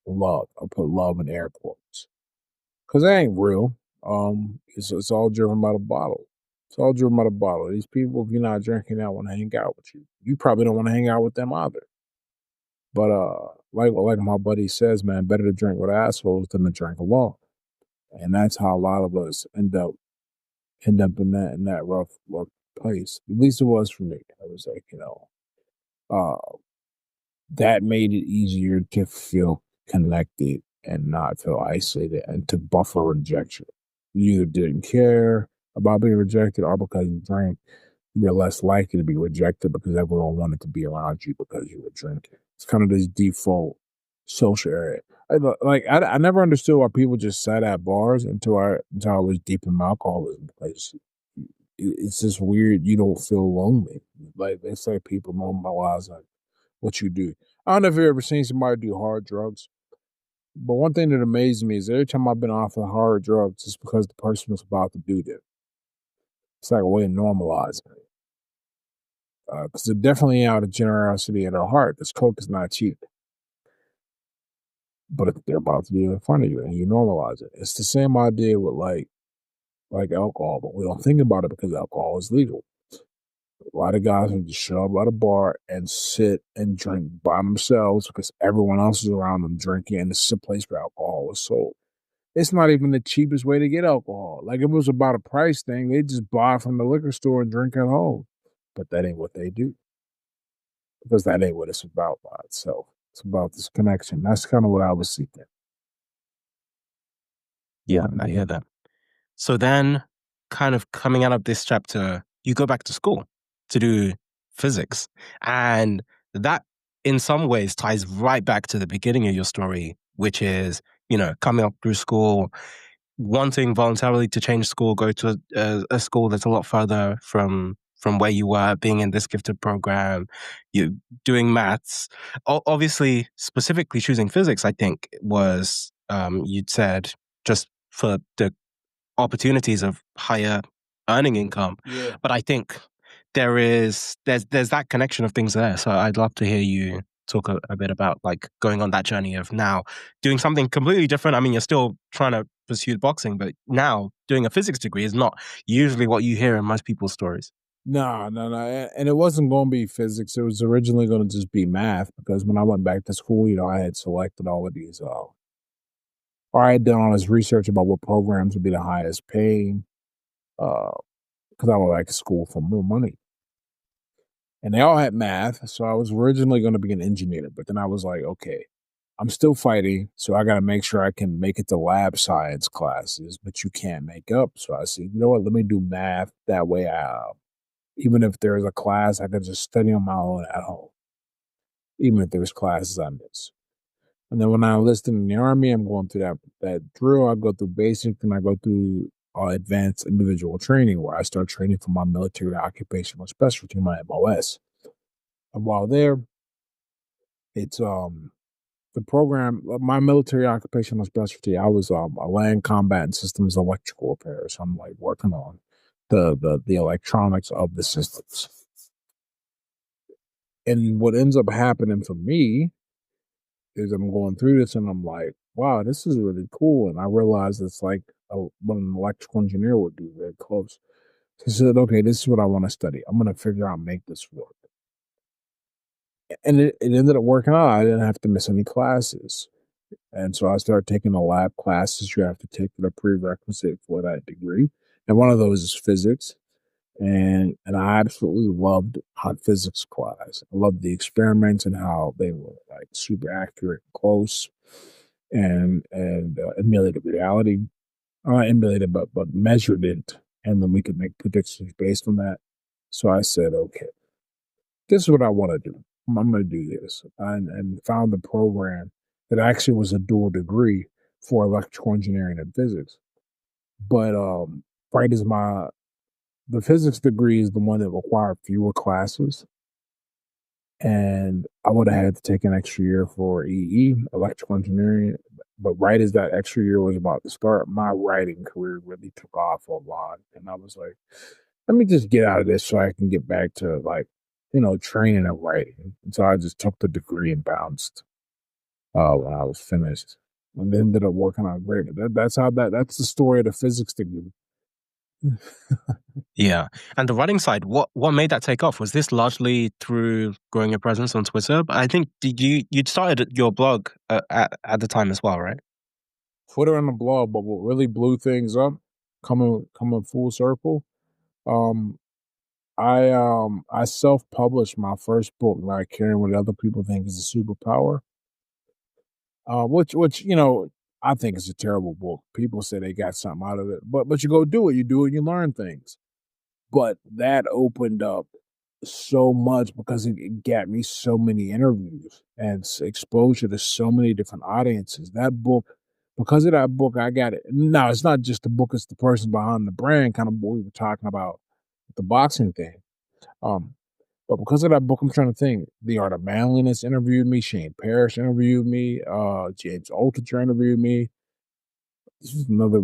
love. I put love in air quotes because that ain't real. It's all driven by the bottle. It's all driven by the bottle. These people, if you're not drinking, they want to hang out with you. You probably don't want to hang out with them either. But like my buddy says, man, better to drink with assholes than to drink alone. And that's how a lot of us end up in that rough place. At least it was for me. I was like, uh, that made it easier to feel connected and not feel isolated and to buffer rejection. You either didn't care about being rejected or because you drank, you're less likely to be rejected because everyone wanted to be around you because you were drinking. It's kind of this default social area. I never understood why people just sat at bars until I was deep in my alcoholism because it's just weird. You don't feel lonely. Like they say, people normalize like what you do. I don't know if you've ever seen somebody do hard drugs, but one thing that amazed me is every time I've been off of hard drugs, it's because the person was about to do that. It's like a way of normalizing it. Because they're definitely out of generosity in their heart. This coke is not cheap, but if they're about to do it in front of you and you normalize it, it's the same idea with like alcohol, but we don't think about it because alcohol is legal. A lot of guys will just show up at a bar and sit and drink by themselves because everyone else is around them drinking, and this is a place where alcohol is sold. It's not even the cheapest way to get alcohol. Like, if it was about a price thing, they just buy from the liquor store and drink at home. But that ain't what they do because that ain't what it's about by itself. It's about this connection. That's kind of what I was seeking. Yeah, I hear that. So then, kind of coming out of this chapter, you go back to school to do physics. And that, in some ways, ties right back to the beginning of your story, which is, coming up through school, wanting voluntarily to change school, go to a school that's a lot further from where you were, being in this gifted program, you doing maths. Obviously, specifically choosing physics, I think was you'd said just for the opportunities of higher earning income. Yeah. But I think there's that connection of things there. So I'd love to hear you talk a bit about like going on that journey of now doing something completely different. I mean, you're still trying to pursue boxing, but now doing a physics degree is not usually what you hear in most people's stories. No, no, no. And it wasn't going to be physics. It was originally going to just be math because when I went back to school, I had selected all of these, or I had done all this research about what programs would be the highest paying, because I went back to school for more money. And they all had math. So I was originally going to be an engineer, but then I was like, okay, I'm still fighting. So I got to make sure I can make it to lab science classes, but you can't make up. So I said, you know what? Let me do math. That way, even if there's a class, I could just study on my own at home, even if there's classes I miss. And then when I enlisted in the army, I'm going through that drill. I go through basic, and I go through advanced individual training, where I start training for my military occupational specialty, my MOS. And while there, it's the program, my military occupational specialty. I was a land combat and systems electrical repair. So I'm like working on the electronics of the systems. And what ends up happening for me is I'm going through this and I'm like, wow, this is really cool. And I realized it's like what an electrical engineer would do, very close. So I said, okay, this is what I want to study. I'm going to figure out, make this work. And it ended up working out. I didn't have to miss any classes. And so I started taking the lab classes you have to take for the prerequisite for that degree. And one of those is physics. And I absolutely loved our physics class. I loved the experiments and how they were like super accurate, close, and emulated reality. Emulated, but measured it, and then we could make predictions based on that. So I said, okay, this is what I want to do. I'm going to do this, and found the program that actually was a dual degree for electrical engineering and physics. But right as the physics degree is the one that required fewer classes. And I would have had to take an extra year for EE, electrical engineering. But right as that extra year was about to start, my writing career really took off a lot. And I was like, let me just get out of this so I can get back to like, training and writing. And so I just took the degree and bounced when I was finished. And ended up working out great. But that's the story of the physics degree. Yeah. And the running side, what made that take off? Was this largely through growing your presence on Twitter? But I think you'd started your blog at the time as well, right? Twitter and the blog, but what really blew things up, coming full circle, um, I self-published my first book, like caring what other people think is a superpower. Which I think is a terrible book. People say they got something out of it, but you go do it, you learn things. But that opened up so much because it got me so many interviews and exposure to so many different audiences. That book, because of that book, I got it. Now, it's not just the book, it's the person behind the brand, kind of what we were talking about with the boxing thing. Um, but because of that book, I'm trying to think. The Art of Manliness interviewed me. Shane Parrish interviewed me. James Altucher interviewed me. This is another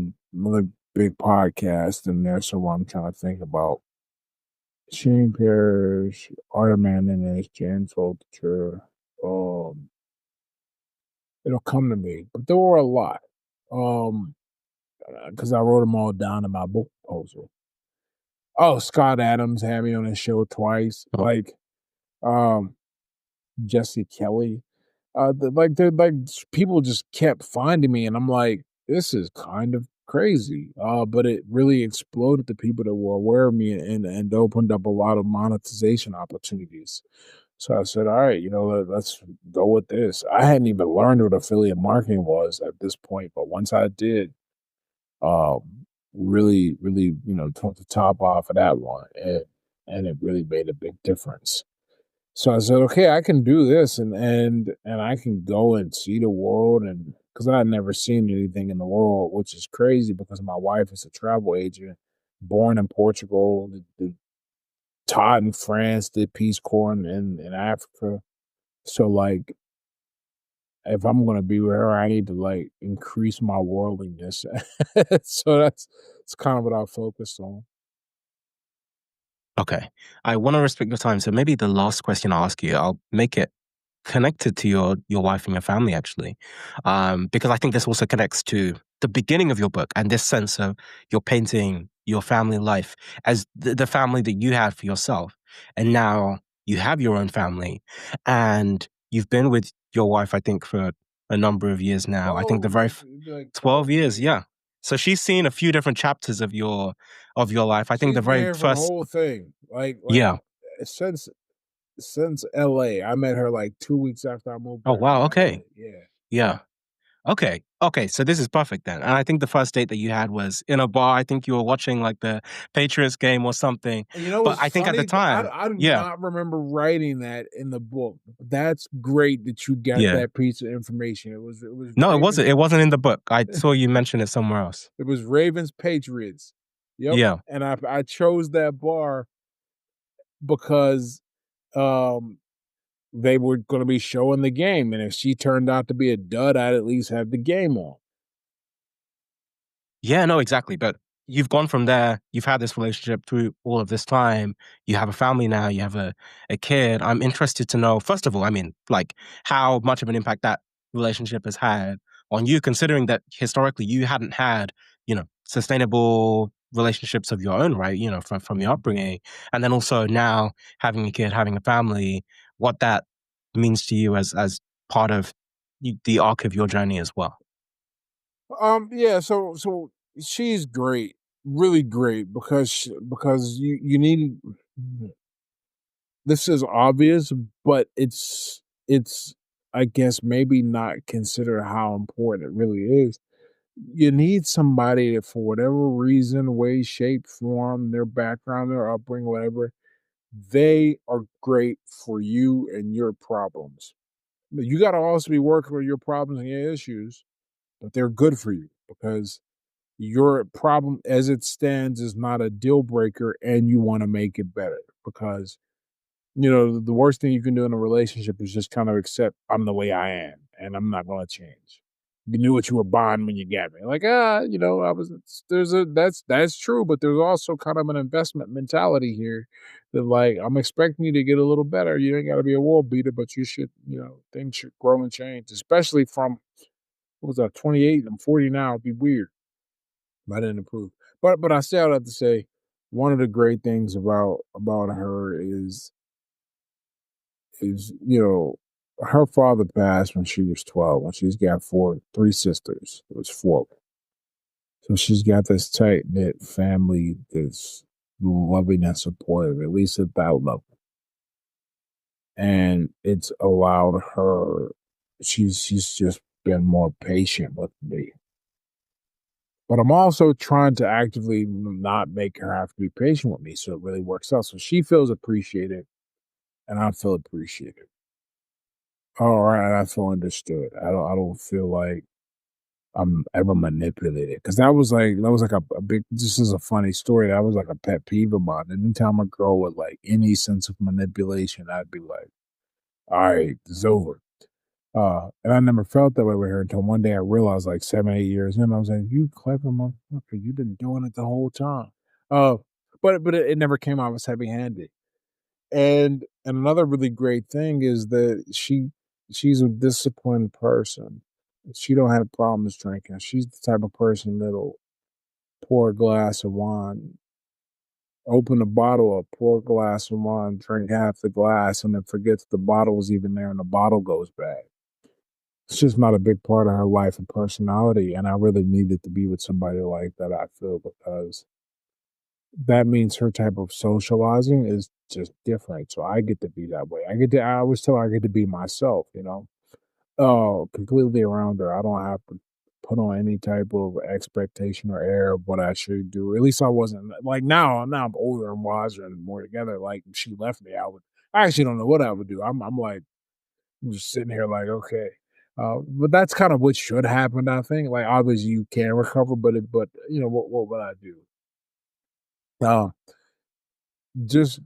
big podcast in there. So I'm trying to think about Shane Parrish, Art of Manliness, James Altucher. Um, it'll come to me, but there were a lot. Because I wrote them all down in my book proposal. Oh, Scott Adams had me on his show twice. Oh, Um, Jesse Kelly. They're like people just kept finding me, and I'm like, this is kind of crazy. But it really exploded the people that were aware of me and opened up a lot of monetization opportunities. So I said, all right, let's go with this. I hadn't even learned what affiliate marketing was at this point, but once I did, really, really, took the top off of that one, and it really made a big difference. So I said, okay, I can do this, and I can go and see the world, and because I had never seen anything in the world, which is crazy because my wife is a travel agent, born in Portugal, taught in France, did Peace Corps in Africa. So like, if I'm gonna be with her, I need to like increase my worldliness. So that's kind of what I focused on. Okay. I want to respect your time. So maybe the last question I'll ask you, I'll make it connected to your wife and your family actually, because I think this also connects to the beginning of your book and this sense of you're painting your family life as the family that you had for yourself, and now you have your own family, and you've been with your wife I think for a number of years now. I think the 12, very it'd be like 12 12 years, years. yeah. So she's seen a few different chapters of your life. I think She's the been very here for the first, whole thing. Like yeah. since LA. I met her like 2 weeks after I moved Oh back from wow, LA. okay, Yeah. yeah. Okay. Okay. So this is perfect then. And I think the first date that you had was in a bar. I think you were watching like the Patriots game or something. And you know But what's I think at the funny? time, I do yeah, not remember writing that in the book. That's great that you got yeah. that piece of information. It was No, it Ravens. wasn't. It wasn't in the book. I saw you mention it somewhere else. It was Ravens Patriots. Yep. Yeah. And I chose that bar because um they were going to be showing the game, and if she turned out to be a dud, I'd at least have the game on. Yeah, no, exactly. But you've gone from there, you've had this relationship through all of this time, you have a family now, you have a kid. I'm interested to know, first of all, I mean, like how much of an impact that relationship has had on you, considering that historically you hadn't had, sustainable relationships of your own, right? From your upbringing. And then also now having a kid, having a family, what that means to you as part of the arc of your journey as well. Yeah, so she's great, really great because you need this is obvious, but it's I guess maybe not consider how important it really is. You need somebody that for whatever reason, way, shape, form, their background, their upbringing, whatever, they are great for you and your problems. But you got to also be working with your problems and your issues, but they're good for you because your problem as it stands is not a deal breaker and you want to make it better because the worst thing you can do in a relationship is just kind of accept I'm the way I am and I'm not going to change. You knew what you were buying when you got me. Like, I was there's a that's true, but there's also kind of an investment mentality here that like I'm expecting you to get a little better. You ain't got to be a world beater, but you should, things should grow and change, especially from what was that 28? I'm 40 now. It'd be weird. I didn't improve. But I still have to say, one of the great things about her is her father passed when she was 12, when she's got three sisters. It was four. So she's got this tight knit family that's loving and supportive, at least at that level. And it's allowed her she's just been more patient with me. But I'm also trying to actively not make her have to be patient with me so it really works out. So she feels appreciated and I feel appreciated. All right, I feel understood. I don't feel like I'm ever manipulated. Cause that was like a big this is a funny story. That was like a pet peeve of mine. Anytime a girl with like any sense of manipulation, I'd be like, all right, it's over. And I never felt that way with her until one day I realized, like 7, 8 years in, I was like, "You clever motherfucker, you've been doing it the whole time." Uh, but it never came off as heavy handed. And another really great thing is that she's a disciplined person. She don't have problems drinking. She's the type of person that'll pour a glass of wine, open a bottle up, pour a glass of wine, drink half the glass, and then forgets the bottle was even there, and the bottle goes bad. It's just not a big part of her life and personality, and I really needed to be with somebody like that, I feel, because that means her type of socializing is just different. So I get to be that way. I always tell her I get to be myself, you know. Completely around her. I don't have to put on any type of expectation or air of what I should do. At least I wasn't like now I'm older and wiser and more together. Like if she left me, I actually don't know what I would do. I'm like I'm just sitting here like, okay. But that's kind of what should happen, I think. Like obviously you can recover, but you know, what would I do? Uh just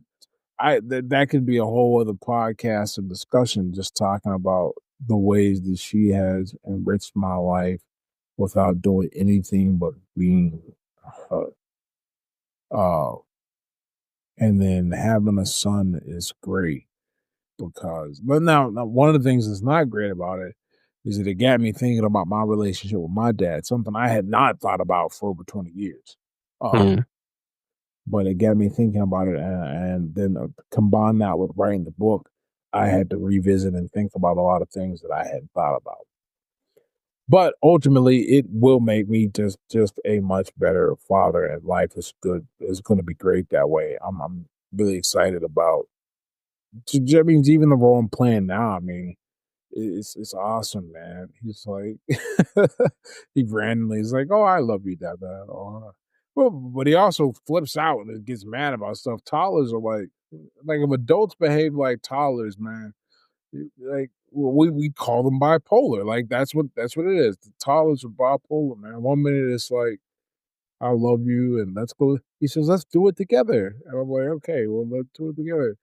that could be a whole other podcast and discussion just talking about the ways that she has enriched my life without doing anything but being her. Uh, and then having a son is great because, but now one of the things that's not great about it is that it got me thinking about my relationship with my dad, something I had not thought about for over 20 years. Mm. But it got me thinking about it, and then combine that with writing the book, I had to revisit and think about a lot of things that I hadn't thought about. But ultimately, it will make me just a much better father, and life is good. It's going to be great that way. I'm really excited about. I mean, even the role I'm playing now. I mean, it's awesome, man. He's like, he randomly is like, "Oh, I love you, Dad." Oh. Well, but he also flips out and gets mad about stuff. Toddlers are like if adults behave like toddlers, man. Like we call them bipolar. Like that's what it is. The toddlers are bipolar, man. One minute it's like I love you and let's go. He says, let's do it together. And I'm like, okay, well, let's do it together.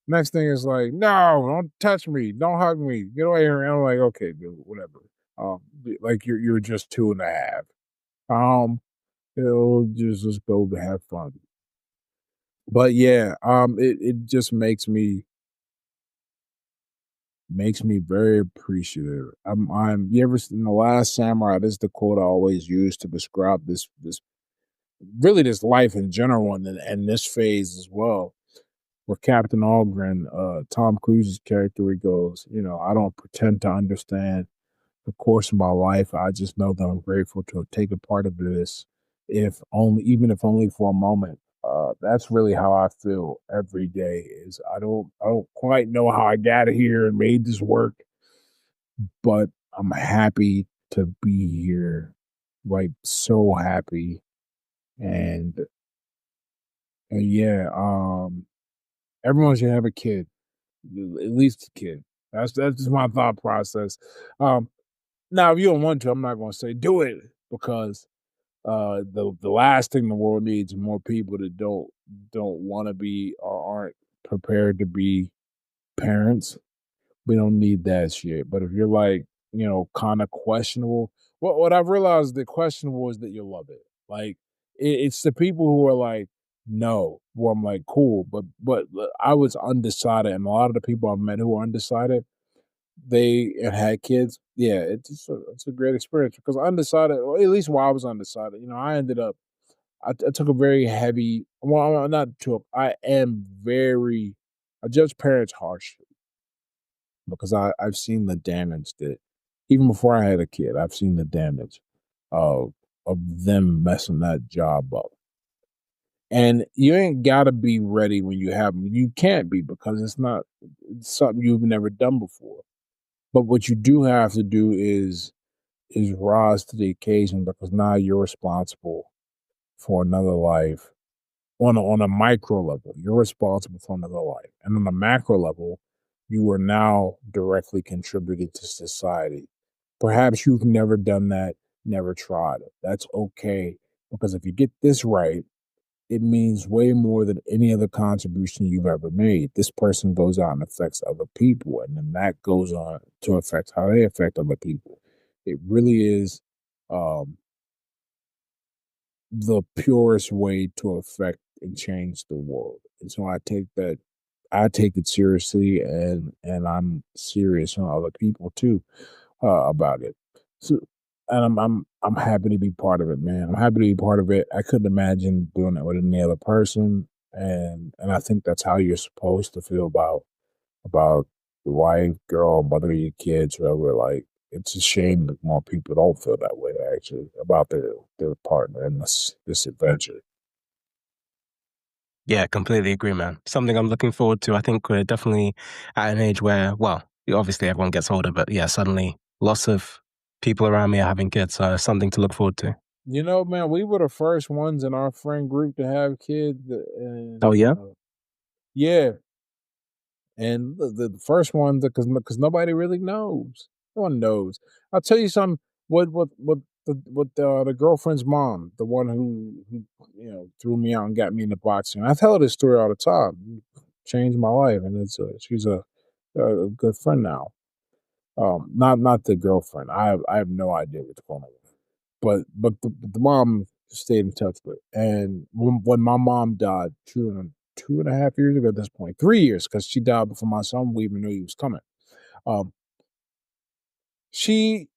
Next thing is like, no, don't touch me, don't hug me, get away here. And I'm like, okay, dude, whatever. Like you're just 2.5. Just go to have fun. But yeah, it just makes me very appreciative. I'm you ever seen The Last Samurai? This is the quote I always use to describe this really this life in general and this phase as well. Where Captain Algren, Tom Cruise's character, he goes, you know, I don't pretend to understand the course of my life. I just know that I'm grateful to take a part of this, even if only for a moment. That's really how I feel every day. Is I don't quite know how I got here and made this work, but I'm happy to be here, like so happy. And, yeah, everyone should have a kid, at least a kid. That's just my thought process. Um, Now, if you don't want to, I'm not going to say do it because the last thing the world needs is more people that don't want to be or aren't prepared to be parents. We don't need that shit. But if you're like, you know, kind of questionable, what I've realized that questionable is that you love it. Like it's the people who are like, no, well, I'm like, cool, but I was undecided, and a lot of the people I've met who are undecided, they had kids. Yeah, it's a great experience because undecided, or at least while I was undecided, you know, I ended up I took a very heavy. Well, I'm not took. I am very. I judge parents harsh because I've seen the damage that even before I had a kid, I've seen the damage of them messing that job up. And you ain't gotta be ready when you have them. You can't be because it's something you've never done before. But what you do have to do is rise to the occasion because now you're responsible for another life on a micro level. You're responsible for another life. And on a macro level, you are now directly contributing to society. Perhaps you've never done that, never tried it. That's okay. Because if you get this right, it means way more than any other contribution you've ever made. This person goes out and affects other people, and then that goes on to affect how they affect other people. It really is um, the purest way to affect and change the world. And so I take it seriously, and I'm serious on other people too about it. So, and I'm happy to be part of it, man. I'm happy to be part of it. I couldn't imagine doing it with any other person, and I think that's how you're supposed to feel about the wife, girl, mother of your kids, whatever. Like it's a shame that more people don't feel that way actually about their partner in this adventure. Yeah, completely agree, man. Something I'm looking forward to. I think we're definitely at an age where, well, obviously everyone gets older, but yeah, suddenly lots of people around me are having kids. So something to look forward to. You know, man, we were the first ones in our friend group to have kids, Oh, and yeah? yeah, and the first one because nobody really knows. No one knows. I'll tell you something. What the girlfriend's mom, the one who threw me out and got me into boxing. I tell her this story all the time. Changed my life, and she's a good friend now. Not the girlfriend. I have no idea what's going on, but the mom stayed in touch with. And when my mom died, 2.5 years ago at this point, 3 years, because she died before my son we even knew he was coming. Um, she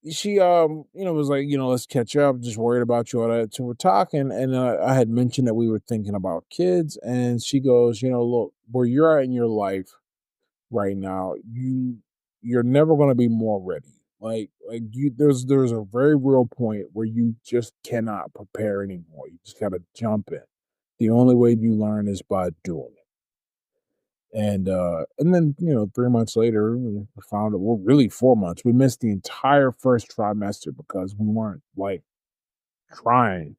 was like, let's catch up. Just worried about you all that. So we're talking, and I had mentioned that we were thinking about kids, and she goes, look, where you're at in your life right now, you're never going to be more ready. Like there's a very real point where you just cannot prepare anymore. You just got to jump in. The only way you learn is by doing it. And then 3 months later, we found out. Well, really 4 months. We missed the entire first trimester because we weren't like trying.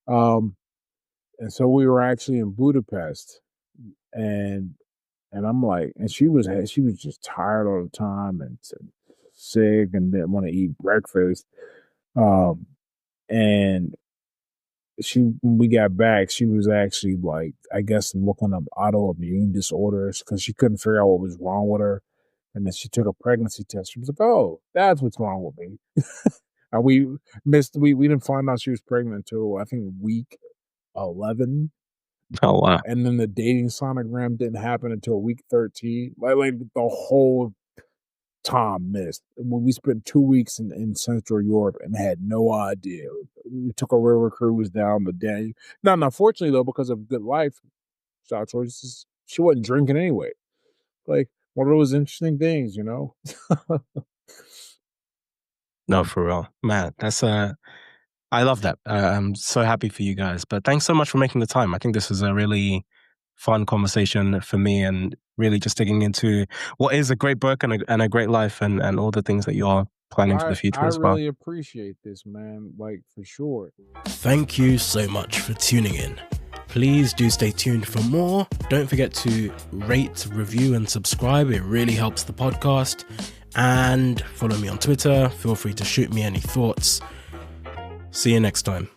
Um, and so we were actually in Budapest, and I'm like, and she was just tired all the time and sick and didn't want to eat breakfast. Um, and when we got back, she was actually like, I guess, looking up autoimmune disorders because she couldn't figure out what was wrong with her. And then she took a pregnancy test. She was like, "Oh, that's what's wrong with me." And we didn't find out she was pregnant until I think week 11. Oh, wow. And then the dating sonogram didn't happen until week 13. Like the whole time missed. When we spent 2 weeks in Central Europe and had no idea. We took a river cruise down the Danube. Now, unfortunately, though, because of good lifestyle choices, she wasn't drinking anyway. Like one of those interesting things. No, for real. Man, I love that. I'm so happy for you guys. But thanks so much for making the time. I think this was a really fun conversation for me and really just digging into what is a great book and a great life and all the things that you're planning for the I future as well. really appreciate this, man. Like for sure. Thank you so much for tuning in. Please do stay tuned for more. Don't forget to rate, review, and subscribe. It really helps the podcast. And follow me on Twitter. Feel free to shoot me any thoughts. See you next time.